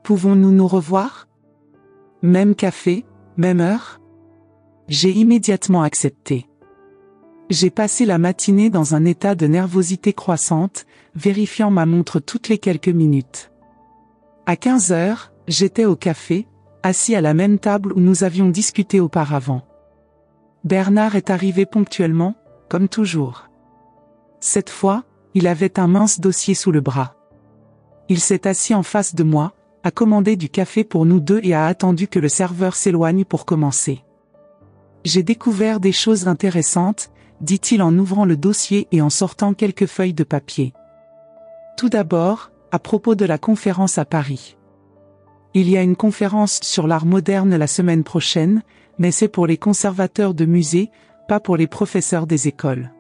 Pouvons-nous nous revoir? Même café, même heure? J'ai immédiatement accepté. J'ai passé la matinée dans un état de nervosité croissante, vérifiant ma montre toutes les quelques minutes. À 15 heures, j'étais au café, assis à la même table où nous avions discuté auparavant. Bernard est arrivé ponctuellement, comme toujours. Cette fois, il avait un mince dossier sous le bras. Il s'est assis en face de moi, a commandé du café pour nous deux et a attendu que le serveur s'éloigne pour commencer. J'ai découvert des choses intéressantes, dit-il en ouvrant le dossier et en sortant quelques feuilles de papier. Tout d'abord, à propos de la conférence à Paris. Il y a une conférence sur l'art moderne la semaine prochaine, mais c'est pour les conservateurs de musées, pas pour les professeurs des écoles.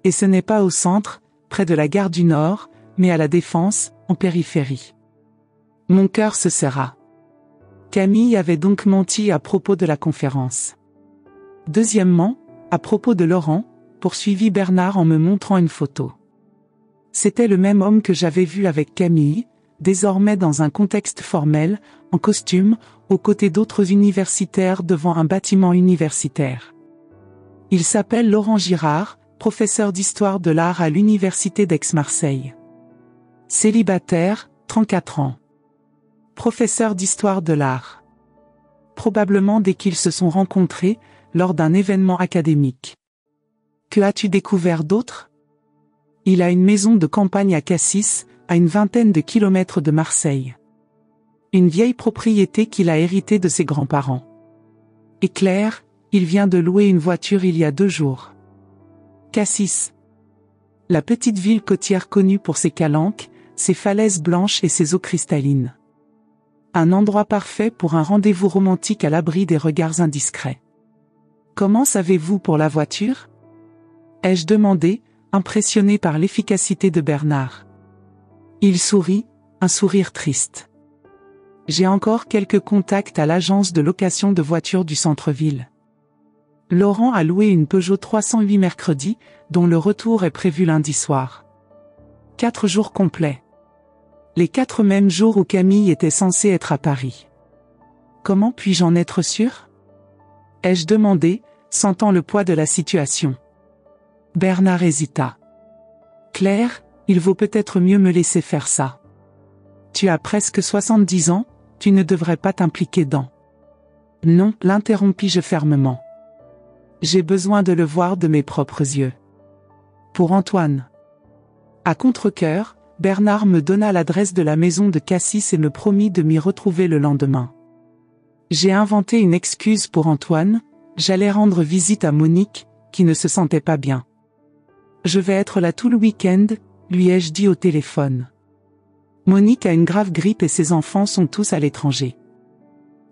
Et ce n'est pas au centre, près de la gare du Nord, mais à la Défense, en périphérie. Mon cœur se serra. Camille avait donc menti à propos de la conférence. Deuxièmement, à propos de Laurent, poursuivit Bernard en me montrant une photo. C'était le même homme que j'avais vu avec Camille, désormais dans un contexte formel, en costume, aux côtés d'autres universitaires devant un bâtiment universitaire. Il s'appelle Laurent Girard, professeur d'histoire de l'art à l'université d'Aix-Marseille. Célibataire, 34 ans. Professeur d'histoire de l'art. Probablement dès qu'ils se sont rencontrés, lors d'un événement académique. Que as-tu découvert d'autre? Il a une maison de campagne à Cassis, à une vingtaine de kilomètres de Marseille. Une vieille propriété qu'il a héritée de ses grands-parents. Et Claire, Il vient de louer une voiture il y a 2 jours. Cassis. La petite ville côtière connue pour ses calanques, ses falaises blanches et ses eaux cristallines. Un endroit parfait pour un rendez-vous romantique à l'abri des regards indiscrets. Comment savez-vous pour la voiture? Ai-je demandé, impressionné par l'efficacité de Bernard. Il sourit, un sourire triste. J'ai encore quelques contacts à l'agence de location de voitures du centre-ville. Laurent a loué une Peugeot 308 mercredi, dont le retour est prévu lundi soir. 4 jours complets. Les 4 mêmes jours où Camille était censée être à Paris. Comment puis-je en être sûr? Ai-je demandé, sentant le poids de la situation. Bernard hésita. Claire, il vaut peut-être mieux me laisser faire ça. Tu as presque 70 ans, tu ne devrais pas t'impliquer dans. Non, l'interrompis-je fermement. J'ai besoin de le voir de mes propres yeux. Pour Antoine. À contre-cœur, Bernard me donna l'adresse de la maison de Cassis et me promit de m'y retrouver le lendemain. J'ai inventé une excuse pour Antoine, j'allais rendre visite à Monique, qui ne se sentait pas bien. Je vais être là tout le week-end, lui ai-je dit au téléphone. Monique a une grave grippe et ses enfants sont tous à l'étranger.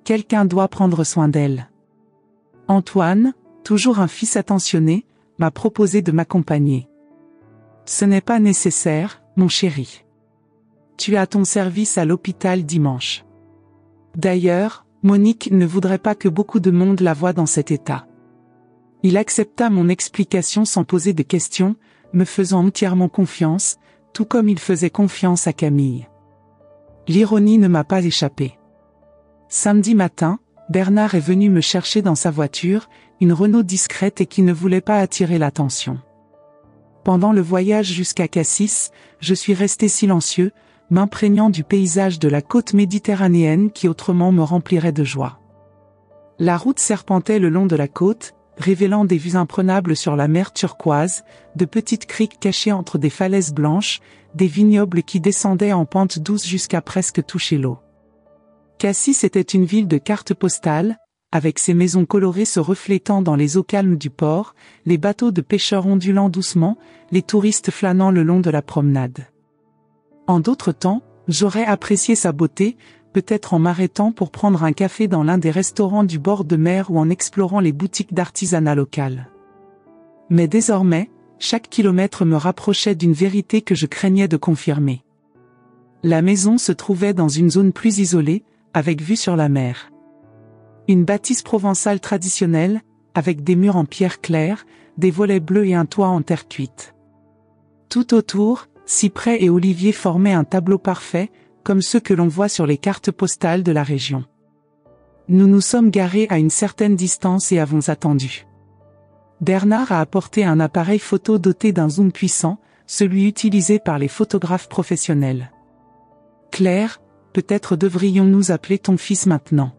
Quelqu'un doit prendre soin d'elle. Antoine, toujours un fils attentionné, m'a proposé de m'accompagner. Ce n'est pas nécessaire, mon chéri. Tu es à ton service à l'hôpital dimanche. D'ailleurs, Monique ne voudrait pas que beaucoup de monde la voie dans cet état. Il accepta mon explication sans poser de questions, me faisant entièrement confiance, tout comme il faisait confiance à Camille. L'ironie ne m'a pas échappé. Samedi matin, Bernard est venu me chercher dans sa voiture, une Renault discrète et qui ne voulait pas attirer l'attention. Pendant le voyage jusqu'à Cassis, je suis resté silencieux, m'imprégnant du paysage de la côte méditerranéenne qui autrement me remplirait de joie. La route serpentait le long de la côte, révélant des vues imprenables sur la mer turquoise, de petites criques cachées entre des falaises blanches, des vignobles qui descendaient en pente douce jusqu'à presque toucher l'eau. Cassis était une ville de cartes postales, avec ses maisons colorées se reflétant dans les eaux calmes du port, les bateaux de pêcheurs ondulant doucement, les touristes flânant le long de la promenade. En d'autres temps, j'aurais apprécié sa beauté, peut-être en m'arrêtant pour prendre un café dans l'un des restaurants du bord de mer ou en explorant les boutiques d'artisanat local. Mais désormais, chaque kilomètre me rapprochait d'une vérité que je craignais de confirmer. La maison se trouvait dans une zone plus isolée, avec vue sur la mer. Une bâtisse provençale traditionnelle, avec des murs en pierre claire, des volets bleus et un toit en terre cuite. Tout autour, cyprès et oliviers formaient un tableau parfait, comme ceux que l'on voit sur les cartes postales de la région. Nous nous sommes garés à une certaine distance et avons attendu. Bernard a apporté un appareil photo doté d'un zoom puissant, celui utilisé par les photographes professionnels. Claire, peut-être devrions-nous appeler ton fils maintenant.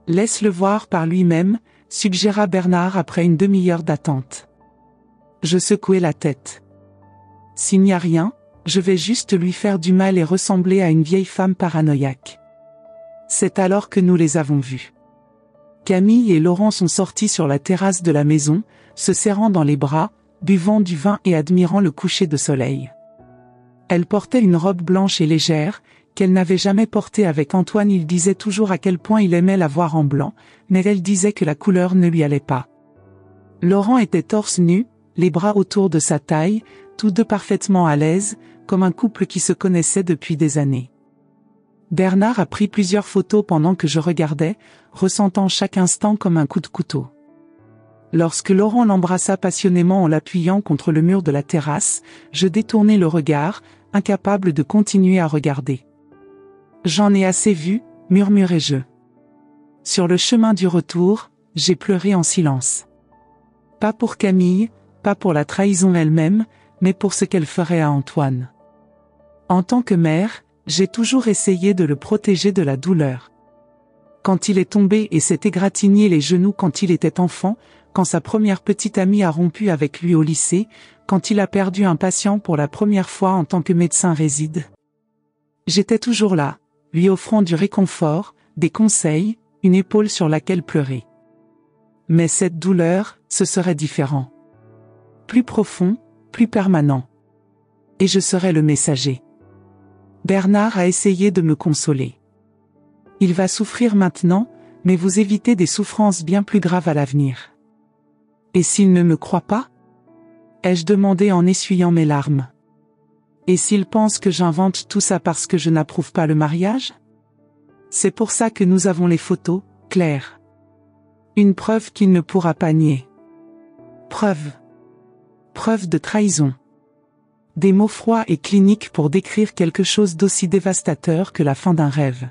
Laisse-le voir par lui-même, suggéra Bernard après une demi-heure d'attente. Je secouai la tête. S'il n'y a rien, je vais juste lui faire du mal et ressembler à une vieille femme paranoïaque. C'est alors que nous les avons vus. Camille et Laurent sont sortis sur la terrasse de la maison, se serrant dans les bras, buvant du vin et admirant le coucher de soleil. Elle portait une robe blanche et légère, qu'elle n'avait jamais portée avec Antoine. Il disait toujours à quel point il aimait la voir en blanc, mais elle disait que la couleur ne lui allait pas. Laurent était torse nu, les bras autour de sa taille, tous deux parfaitement à l'aise, comme un couple qui se connaissait depuis des années. Bernard a pris plusieurs photos pendant que je regardais, ressentant chaque instant comme un coup de couteau. Lorsque Laurent l'embrassa passionnément en l'appuyant contre le mur de la terrasse, je détournai le regard, incapable de continuer à regarder. J'en ai assez vu, murmurai-je. Sur le chemin du retour, j'ai pleuré en silence. Pas pour Camille, pas pour la trahison elle-même, mais pour ce qu'elle ferait à Antoine. En tant que mère, j'ai toujours essayé de le protéger de la douleur. Quand il est tombé et s'est égratigné les genoux quand il était enfant, quand sa première petite amie a rompu avec lui au lycée, quand il a perdu un patient pour la première fois en tant que médecin réside. J'étais toujours là, lui offrant du réconfort, des conseils, une épaule sur laquelle pleurer. Mais cette douleur, ce serait différent. Plus profond, plus permanent. Et je serais le messager. Bernard a essayé de me consoler. Il va souffrir maintenant, mais vous évitez des souffrances bien plus graves à l'avenir. Et s'il ne me croit pas? Ai-je demandé en essuyant mes larmes. Et s'il pense que j'invente tout ça parce que je n'approuve pas le mariage? C'est pour ça que nous avons les photos, Claire. Une preuve qu'il ne pourra pas nier. Preuve. Preuve de trahison. Des mots froids et cliniques pour décrire quelque chose d'aussi dévastateur que la fin d'un rêve.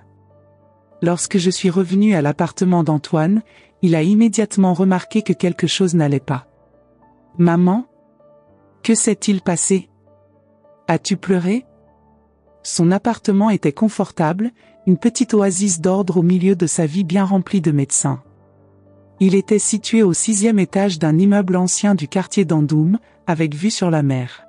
Lorsque je suis revenue à l'appartement d'Antoine, il a immédiatement remarqué que quelque chose n'allait pas. Maman? Que s'est-il passé? As-tu pleuré? Son appartement était confortable, une petite oasis d'ordre au milieu de sa vie bien remplie de médecins. Il était situé au 6e étage d'un immeuble ancien du quartier d'Andoum, avec vue sur la mer.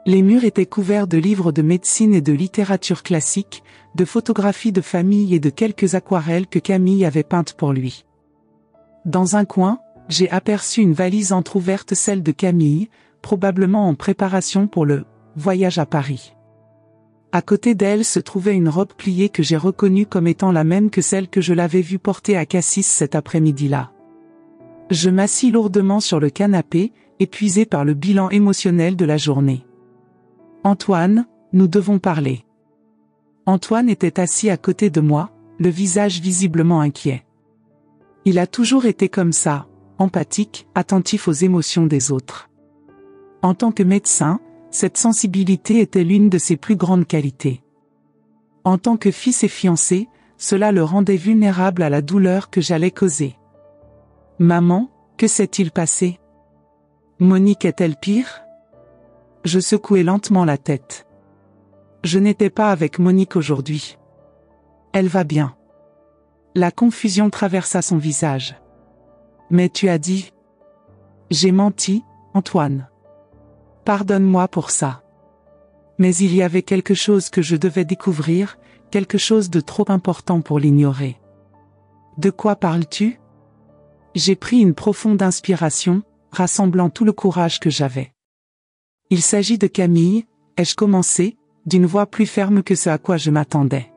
Les murs étaient couverts de livres de médecine et de littérature classique, de photographies de famille et de quelques aquarelles que Camille avait peintes pour lui. Dans un coin, j'ai aperçu une valise entr'ouverte, celle de Camille, probablement en préparation pour le voyage à Paris. À côté d'elle se trouvait une robe pliée que j'ai reconnue comme étant la même que celle que je l'avais vue porter à Cassis cet après-midi-là. Je m'assis lourdement sur le canapé, épuisé par le bilan émotionnel de la journée. Antoine, nous devons parler. Antoine était assis à côté de moi, le visage visiblement inquiet. Il a toujours été comme ça, empathique, attentif aux émotions des autres. En tant que médecin, cette sensibilité était l'une de ses plus grandes qualités. En tant que fils et fiancé, cela le rendait vulnérable à la douleur que j'allais causer. Maman, que s'est-il passé? Monique est-elle pire? Je secouai lentement la tête. Je n'étais pas avec Monique aujourd'hui. Elle va bien. La confusion traversa son visage. Mais tu as dit... J'ai menti, Antoine. Pardonne-moi pour ça. Mais il y avait quelque chose que je devais découvrir, quelque chose de trop important pour l'ignorer. De quoi parles-tu? J'ai pris une profonde inspiration, rassemblant tout le courage que j'avais. Il s'agit de Camille, ai-je commencé, d'une voix plus ferme que ce à quoi je m'attendais.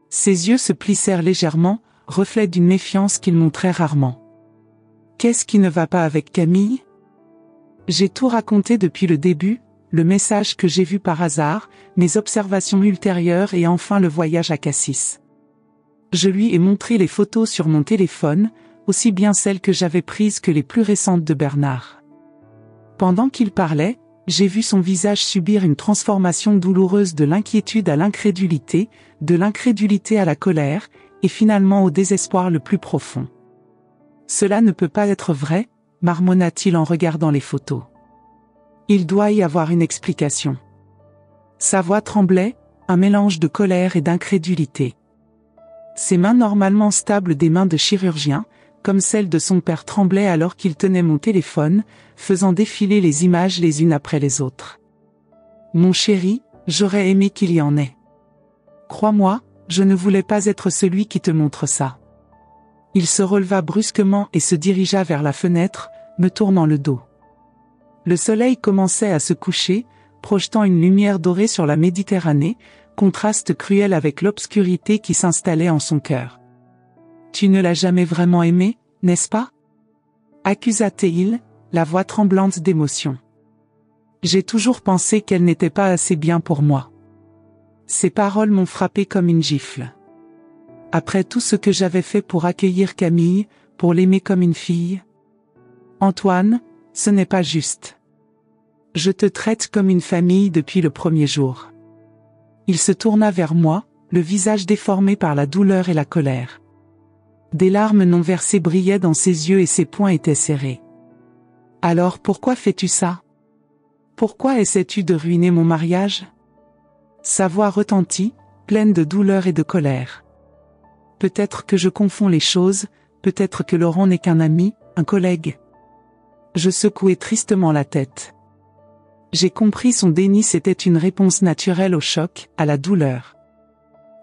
Ses yeux se plissèrent légèrement, reflet d'une méfiance qu'il montrait rarement. Qu'est-ce qui ne va pas avec Camille? J'ai tout raconté depuis le début, le message que j'ai vu par hasard, mes observations ultérieures et enfin le voyage à Cassis. Je lui ai montré les photos sur mon téléphone, aussi bien celles que j'avais prises que les plus récentes de Bernard. Pendant qu'il parlait, j'ai vu son visage subir une transformation douloureuse de l'inquiétude à l'incrédulité, de l'incrédulité à la colère, et finalement au désespoir le plus profond. Cela ne peut pas être vrai, marmonna-t-il en regardant les photos. Il doit y avoir une explication. Sa voix tremblait, un mélange de colère et d'incrédulité. Ses mains normalement stables des mains de chirurgien, comme celles de son père tremblaient alors qu'il tenait mon téléphone, faisant défiler les images les unes après les autres. Mon chéri, j'aurais aimé qu'il y en ait. Crois-moi, je ne voulais pas être celui qui te montre ça. Il se releva brusquement et se dirigea vers la fenêtre, me tournant le dos. Le soleil commençait à se coucher, projetant une lumière dorée sur la Méditerranée, contraste cruel avec l'obscurité qui s'installait en son cœur. Tu ne l'as jamais vraiment aimée, n'est-ce pas? Accusa-t-il, la voix tremblante d'émotion. J'ai toujours pensé qu'elle n'était pas assez bien pour moi. Ces paroles m'ont frappé comme une gifle. Après tout ce que j'avais fait pour accueillir Camille, pour l'aimer comme une fille. Antoine, ce n'est pas juste. Je te traite comme une famille depuis le premier jour. Il se tourna vers moi, le visage déformé par la douleur et la colère. Des larmes non versées brillaient dans ses yeux et ses poings étaient serrés. Alors pourquoi fais-tu ça? Pourquoi essaies-tu de ruiner mon mariage? Sa voix retentit, pleine de douleur et de colère. Peut-être que je confonds les choses, peut-être que Laurent n'est qu'un ami, un collègue. Je secouai tristement la tête. J'ai compris son déni, c'était une réponse naturelle au choc, à la douleur.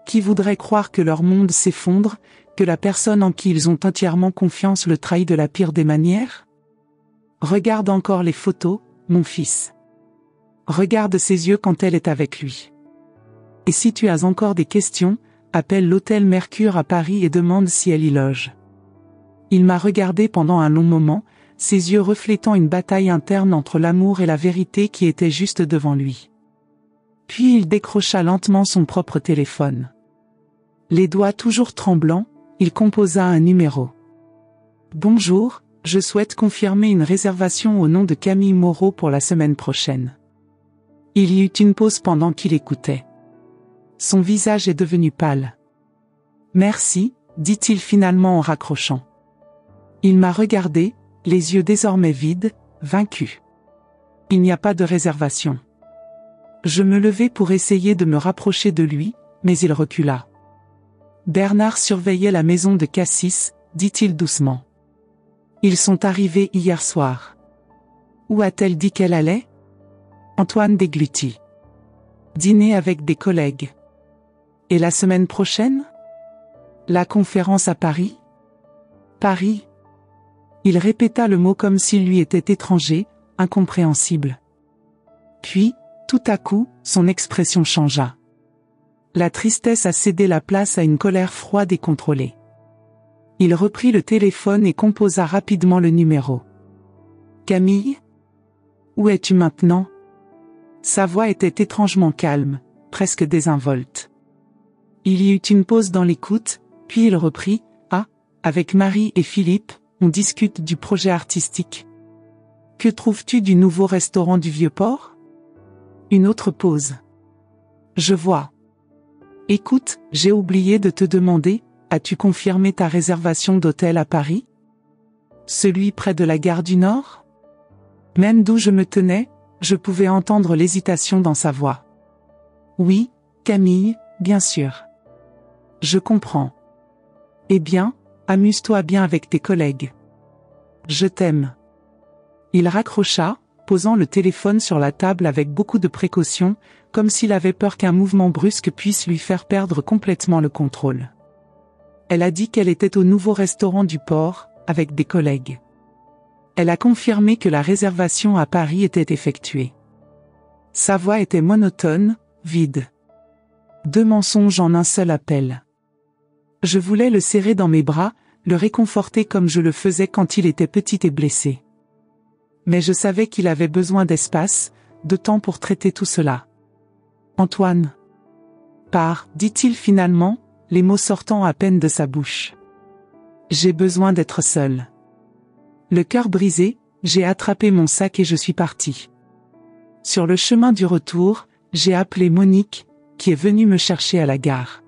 Qui voudrait croire que leur monde s'effondre, Que la personne en qui ils ont entièrement confiance le trahit de la pire des manières? Regarde encore les photos, mon fils. Regarde ses yeux quand elle est avec lui. Et si tu as encore des questions, appelle l'hôtel Mercure à Paris et demande si elle y loge. Il m'a regardé pendant un long moment, ses yeux reflétant une bataille interne entre l'amour et la vérité qui était juste devant lui. Puis il décrocha lentement son propre téléphone. Les doigts toujours tremblants, il composa un numéro. Bonjour, je souhaite confirmer une réservation au nom de Camille Moreau pour la semaine prochaine. Il y eut une pause pendant qu'il écoutait. Son visage est devenu pâle. Merci, dit-il finalement en raccrochant. Il m'a regardé, les yeux désormais vides, vaincu. Il n'y a pas de réservation. Je me levai pour essayer de me rapprocher de lui, mais il recula. Bernard surveillait la maison de Cassis, dit-il doucement. Ils sont arrivés hier soir. Où a-t-elle dit qu'elle allait? Antoine déglutit. Dîner avec des collègues. Et la semaine prochaine? La conférence à Paris? Paris? Il répéta le mot comme s'il lui était étranger, incompréhensible. Puis, tout à coup, son expression changea. La tristesse a cédé la place à une colère froide et contrôlée. Il reprit le téléphone et composa rapidement le numéro. Camille? Où es-tu maintenant? Sa voix était étrangement calme, presque désinvolte. Il y eut une pause dans l'écoute, puis il reprit, « Ah, avec Marie et Philippe, on discute du projet artistique. Que trouves-tu du nouveau restaurant du Vieux-Port ?» Une autre pause. « Je vois. Écoute, j'ai oublié de te demander, as-tu confirmé ta réservation d'hôtel à Paris? Celui près de la gare du Nord? » Même d'où je me tenais, je pouvais entendre l'hésitation dans sa voix. « Oui, Camille, bien sûr. Je comprends. Eh bien, amuse-toi bien avec tes collègues. Je t'aime. » Il raccrocha, posant le téléphone sur la table avec beaucoup de précaution, comme s'il avait peur qu'un mouvement brusque puisse lui faire perdre complètement le contrôle. Elle a dit qu'elle était au nouveau restaurant du port, avec des collègues. Elle a confirmé que la réservation à Paris était effectuée. Sa voix était monotone, vide. 2 mensonges en un seul appel. Je voulais le serrer dans mes bras, le réconforter comme je le faisais quand il était petit et blessé. Mais je savais qu'il avait besoin d'espace, de temps pour traiter tout cela. Antoine. Pars, dit-il finalement, les mots sortant à peine de sa bouche. J'ai besoin d'être seul. Le cœur brisé, j'ai attrapé mon sac et je suis parti. Sur le chemin du retour, j'ai appelé Monique, qui est venue me chercher à la gare.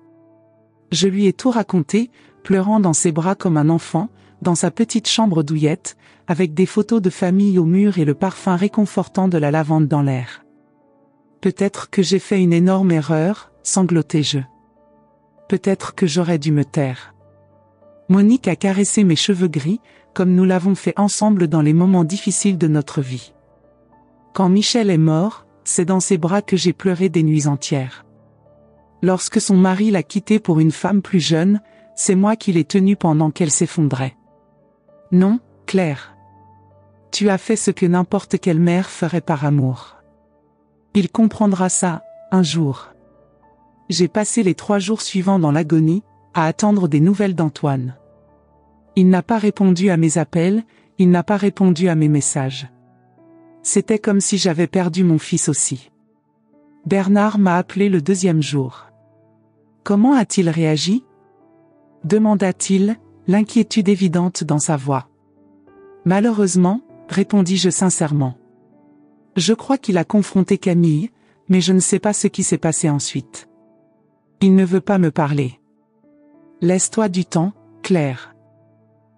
Je lui ai tout raconté, pleurant dans ses bras comme un enfant, dans sa petite chambre douillette, avec des photos de famille au mur et le parfum réconfortant de la lavande dans l'air. Peut-être que j'ai fait une énorme erreur, sanglotai-je. Peut-être que j'aurais dû me taire. Monique a caressé mes cheveux gris, comme nous l'avons fait ensemble dans les moments difficiles de notre vie. Quand Michel est mort, c'est dans ses bras que j'ai pleuré des nuits entières. Lorsque son mari l'a quittée pour une femme plus jeune, c'est moi qui l'ai tenue pendant qu'elle s'effondrait. Non, Claire. Tu as fait ce que n'importe quelle mère ferait par amour. Il comprendra ça, un jour. J'ai passé les 3 jours suivants dans l'agonie, à attendre des nouvelles d'Antoine. Il n'a pas répondu à mes appels, il n'a pas répondu à mes messages. C'était comme si j'avais perdu mon fils aussi. Bernard m'a appelé le 2e jour. Comment a-t-il réagi? Demanda-t-il, l'inquiétude évidente dans sa voix. Malheureusement, répondis-je sincèrement. Je crois qu'il a confronté Camille, mais je ne sais pas ce qui s'est passé ensuite. Il ne veut pas me parler. Laisse-toi du temps, Claire.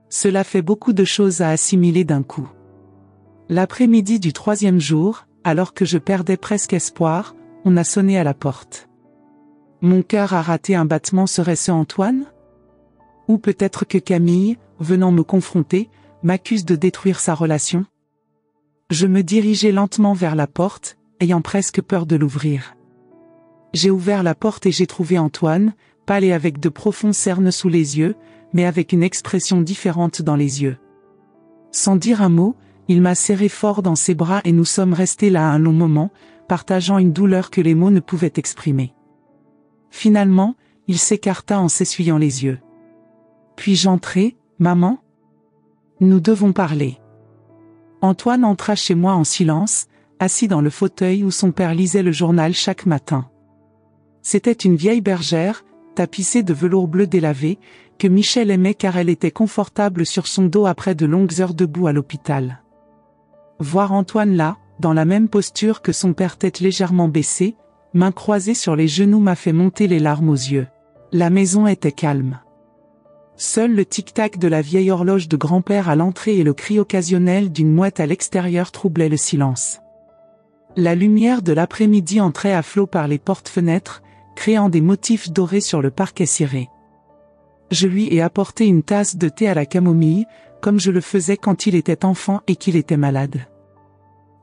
Cela fait beaucoup de choses à assimiler d'un coup. L'après-midi du 3e jour, alors que je perdais presque espoir, on a sonné à la porte. Mon cœur a raté un battement, serait-ce Antoine? Ou peut-être que Camille, venant me confronter, m'accuse de détruire sa relation? Je me dirigeai lentement vers la porte, ayant presque peur de l'ouvrir. J'ai ouvert la porte et j'ai trouvé Antoine, pâle et avec de profonds cernes sous les yeux, mais avec une expression différente dans les yeux. Sans dire un mot, il m'a serré fort dans ses bras et nous sommes restés là un long moment, partageant une douleur que les mots ne pouvaient exprimer. Finalement, il s'écarta en s'essuyant les yeux. Puis-je entrer, maman ? Nous devons parler. Antoine entra chez moi en silence, assis dans le fauteuil où son père lisait le journal chaque matin. C'était une vieille bergère, tapissée de velours bleu délavé, que Michel aimait car elle était confortable sur son dos après de longues heures debout à l'hôpital. Voir Antoine là, dans la même posture que son père, tête légèrement baissée, mains croisées sur les genoux, m'a fait monter les larmes aux yeux. La maison était calme. Seul le tic-tac de la vieille horloge de grand-père à l'entrée et le cri occasionnel d'une mouette à l'extérieur troublaient le silence. La lumière de l'après-midi entrait à flot par les portes-fenêtres, créant des motifs dorés sur le parquet ciré. Je lui ai apporté une tasse de thé à la camomille, comme je le faisais quand il était enfant et qu'il était malade.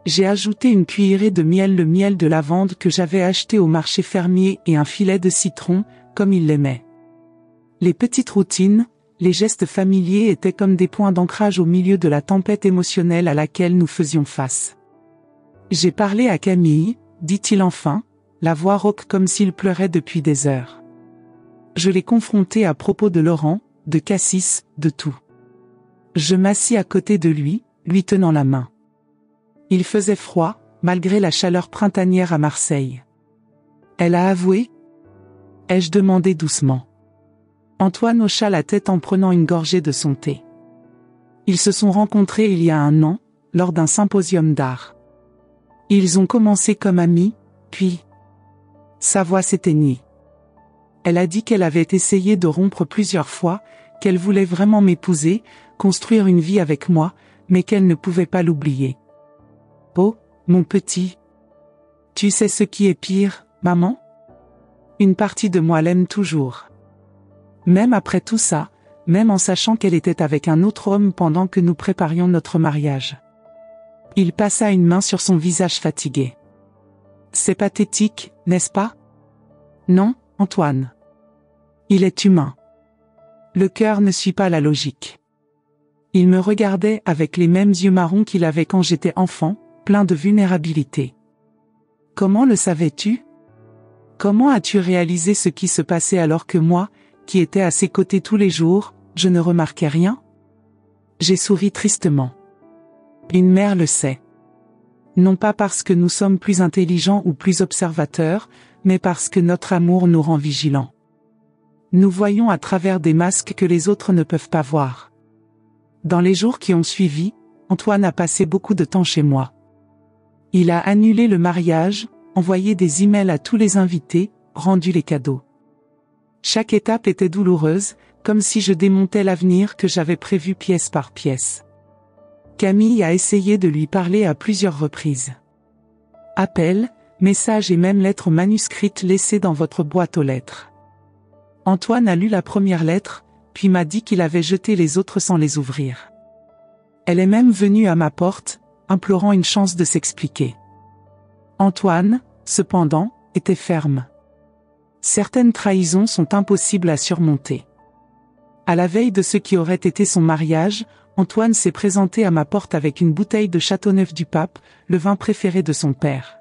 J'ai ajouté une cuillerée de miel, le miel de lavande que j'avais acheté au marché fermier, et un filet de citron, comme il l'aimait. Les petites routines, les gestes familiers étaient comme des points d'ancrage au milieu de la tempête émotionnelle à laquelle nous faisions face. J'ai parlé à Camille, dit-il enfin, la voix rauque comme s'il pleurait depuis des heures. Je l'ai confronté à propos de Laurent, de Cassis, de tout. Je m'assis à côté de lui, lui tenant la main. Il faisait froid, malgré la chaleur printanière à Marseille. Elle a avoué ? Ai-je demandé doucement. Antoine hocha la tête en prenant une gorgée de son thé. Ils se sont rencontrés il y a 1 an, lors d'un symposium d'art. Ils ont commencé comme amis, puis... Sa voix s'éteignit. Elle a dit qu'elle avait essayé de rompre plusieurs fois, qu'elle voulait vraiment m'épouser, construire une vie avec moi, mais qu'elle ne pouvait pas l'oublier. Oh, mon petit. Tu sais ce qui est pire, maman ? Une partie de moi l'aime toujours. Même après tout ça, même en sachant qu'elle était avec un autre homme pendant que nous préparions notre mariage. Il passa une main sur son visage fatigué. C'est pathétique, n'est-ce pas ? Non, Antoine. Il est humain. Le cœur ne suit pas la logique. Il me regardait avec les mêmes yeux marrons qu'il avait quand j'étais enfant, plein de vulnérabilité. Comment le savais-tu ? Comment as-tu réalisé ce qui se passait alors que moi, qui étais à ses côtés tous les jours, je ne remarquais rien ? J'ai souri tristement. Une mère le sait. Non pas parce que nous sommes plus intelligents ou plus observateurs, mais parce que notre amour nous rend vigilants. Nous voyons à travers des masques que les autres ne peuvent pas voir. Dans les jours qui ont suivi, Antoine a passé beaucoup de temps chez moi. Il a annulé le mariage, envoyé des emails à tous les invités, rendu les cadeaux. Chaque étape était douloureuse, comme si je démontais l'avenir que j'avais prévu pièce par pièce. Camille a essayé de lui parler à plusieurs reprises. Appels, messages et même lettres manuscrites laissées dans votre boîte aux lettres. Antoine a lu la première lettre, puis m'a dit qu'il avait jeté les autres sans les ouvrir. Elle est même venue à ma porte, implorant une chance de s'expliquer. Antoine, cependant, était ferme. Certaines trahisons sont impossibles à surmonter. À la veille de ce qui aurait été son mariage, Antoine s'est présenté à ma porte avec une bouteille de Châteauneuf-du-Pape, le vin préféré de son père.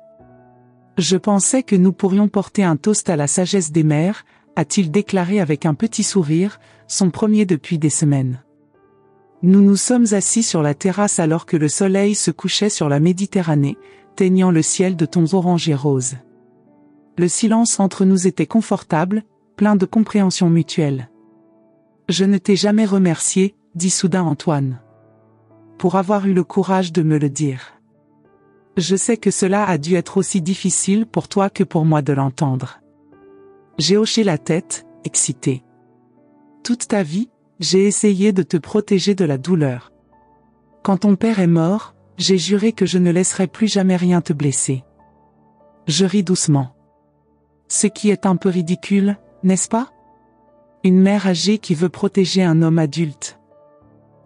Je pensais que nous pourrions porter un toast à la sagesse des mères, a-t-il déclaré avec un petit sourire, son premier depuis des semaines. Nous nous sommes assis sur la terrasse alors que le soleil se couchait sur la Méditerranée, teignant le ciel de tons orange et rose. Le silence entre nous était confortable, plein de compréhension mutuelle. Je ne t'ai jamais remercié, dit soudain Antoine. Pour avoir eu le courage de me le dire. Je sais que cela a dû être aussi difficile pour toi que pour moi de l'entendre. J'ai hoché la tête, excité. Toute ta vie, j'ai essayé de te protéger de la douleur. Quand ton père est mort, j'ai juré que je ne laisserai plus jamais rien te blesser. Je ris doucement. Ce qui est un peu ridicule, n'est-ce pas ? Une mère âgée qui veut protéger un homme adulte.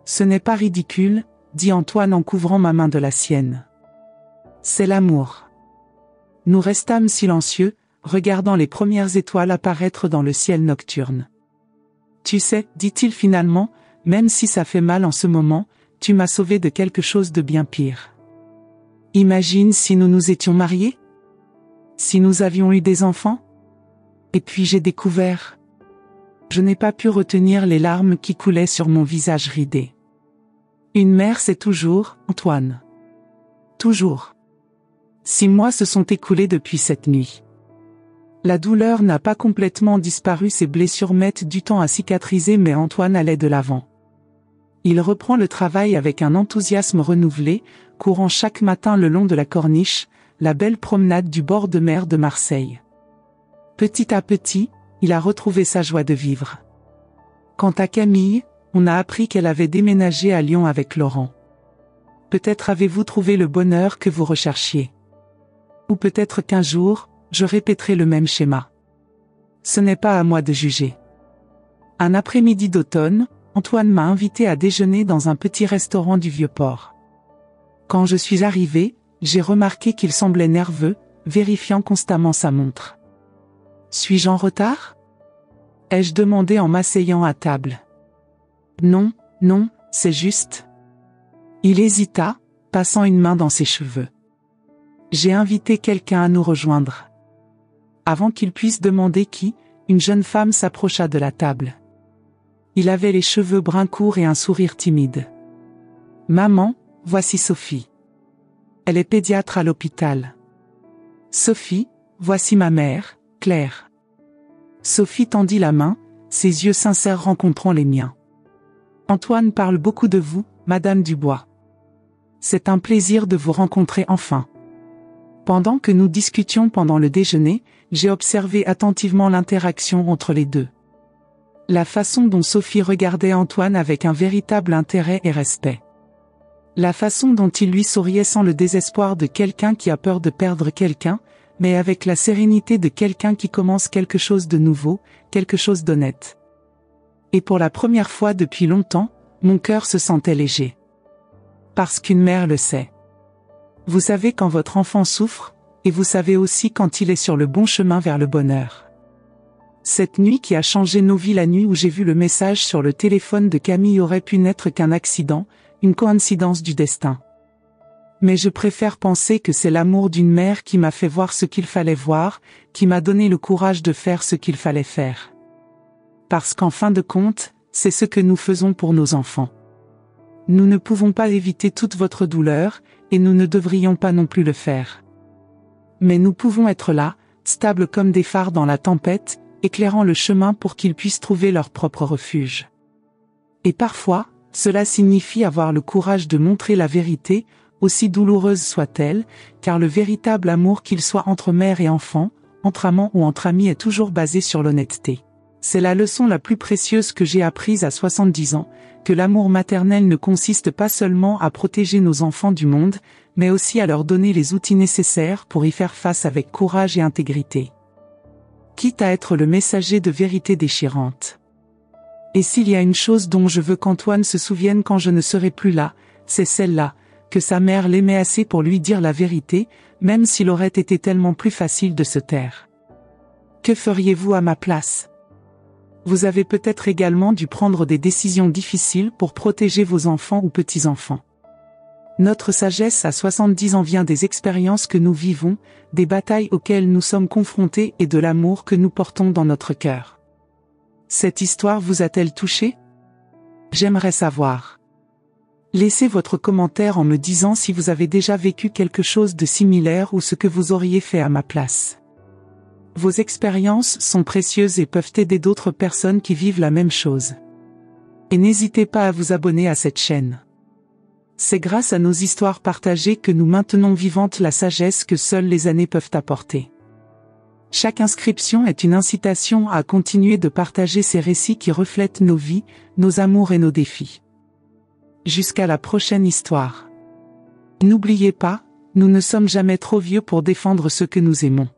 Ce n'est pas ridicule, dit Antoine en couvrant ma main de la sienne. C'est l'amour. Nous restâmes silencieux, regardant les premières étoiles apparaître dans le ciel nocturne. Tu sais, dit-il finalement, même si ça fait mal en ce moment, tu m'as sauvé de quelque chose de bien pire. Imagine si nous nous étions mariés? Si nous avions eu des enfants? Et puis j'ai découvert. Je n'ai pas pu retenir les larmes qui coulaient sur mon visage ridé. Une mère c'est toujours, Antoine. Toujours. 6 mois se sont écoulés depuis cette nuit. La douleur n'a pas complètement disparu, ses blessures mettent du temps à cicatriser, mais Antoine allait de l'avant. Il reprend le travail avec un enthousiasme renouvelé, courant chaque matin le long de la corniche, la belle promenade du bord de mer de Marseille. Petit à petit, il a retrouvé sa joie de vivre. Quant à Camille, on a appris qu'elle avait déménagé à Lyon avec Laurent. Peut-être avez-vous trouvé le bonheur que vous recherchiez. Ou peut-être qu'un jour, je répéterai le même schéma. Ce n'est pas à moi de juger. Un après-midi d'automne, Antoine m'a invité à déjeuner dans un petit restaurant du Vieux-Port. Quand je suis arrivé, j'ai remarqué qu'il semblait nerveux, vérifiant constamment sa montre. Suis-je en retard? Ai-je demandé en m'asseyant à table. Non, non, c'est juste. Il hésita, passant une main dans ses cheveux. J'ai invité quelqu'un à nous rejoindre. Avant qu'il puisse demander qui, une jeune femme s'approcha de la table. Il avait les cheveux bruns courts et un sourire timide. Maman, voici Sophie. Elle est pédiatre à l'hôpital. Sophie, voici ma mère, Claire. Sophie tendit la main, ses yeux sincères rencontrant les miens. Antoine parle beaucoup de vous, Madame Dubois. C'est un plaisir de vous rencontrer enfin. Pendant que nous discutions pendant le déjeuner, j'ai observé attentivement l'interaction entre les deux. La façon dont Sophie regardait Antoine avec un véritable intérêt et respect. La façon dont il lui souriait sans le désespoir de quelqu'un qui a peur de perdre quelqu'un, mais avec la sérénité de quelqu'un qui commence quelque chose de nouveau, quelque chose d'honnête. Et pour la première fois depuis longtemps, mon cœur se sentait léger. Parce qu'une mère le sait. Vous savez quand votre enfant souffre, et vous savez aussi quand il est sur le bon chemin vers le bonheur. Cette nuit qui a changé nos vies, la nuit où j'ai vu le message sur le téléphone de Camille, aurait pu n'être qu'un accident, une coïncidence du destin. Mais je préfère penser que c'est l'amour d'une mère qui m'a fait voir ce qu'il fallait voir, qui m'a donné le courage de faire ce qu'il fallait faire. Parce qu'en fin de compte, c'est ce que nous faisons pour nos enfants. Nous ne pouvons pas éviter toute votre douleur, et nous ne devrions pas non plus le faire. Mais nous pouvons être là, stables comme des phares dans la tempête, éclairant le chemin pour qu'ils puissent trouver leur propre refuge. Et parfois, cela signifie avoir le courage de montrer la vérité, aussi douloureuse soit-elle, car le véritable amour, qu'il soit entre mère et enfant, entre amants ou entre amis, est toujours basé sur l'honnêteté. C'est la leçon la plus précieuse que j'ai apprise à 70 ans, que l'amour maternel ne consiste pas seulement à protéger nos enfants du monde, mais aussi à leur donner les outils nécessaires pour y faire face avec courage et intégrité. Quitte à être le messager de vérité déchirante. Et s'il y a une chose dont je veux qu'Antoine se souvienne quand je ne serai plus là, c'est celle-là, que sa mère l'aimait assez pour lui dire la vérité, même s'il aurait été tellement plus facile de se taire. Que feriez-vous à ma place? Vous avez peut-être également dû prendre des décisions difficiles pour protéger vos enfants ou petits-enfants. Notre sagesse à 70 ans vient des expériences que nous vivons, des batailles auxquelles nous sommes confrontés et de l'amour que nous portons dans notre cœur. Cette histoire vous a-t-elle touché? J'aimerais savoir. Laissez votre commentaire en me disant si vous avez déjà vécu quelque chose de similaire ou ce que vous auriez fait à ma place. Vos expériences sont précieuses et peuvent aider d'autres personnes qui vivent la même chose. Et n'hésitez pas à vous abonner à cette chaîne. C'est grâce à nos histoires partagées que nous maintenons vivante la sagesse que seules les années peuvent apporter. Chaque inscription est une incitation à continuer de partager ces récits qui reflètent nos vies, nos amours et nos défis. Jusqu'à la prochaine histoire. N'oubliez pas, nous ne sommes jamais trop vieux pour défendre ce que nous aimons.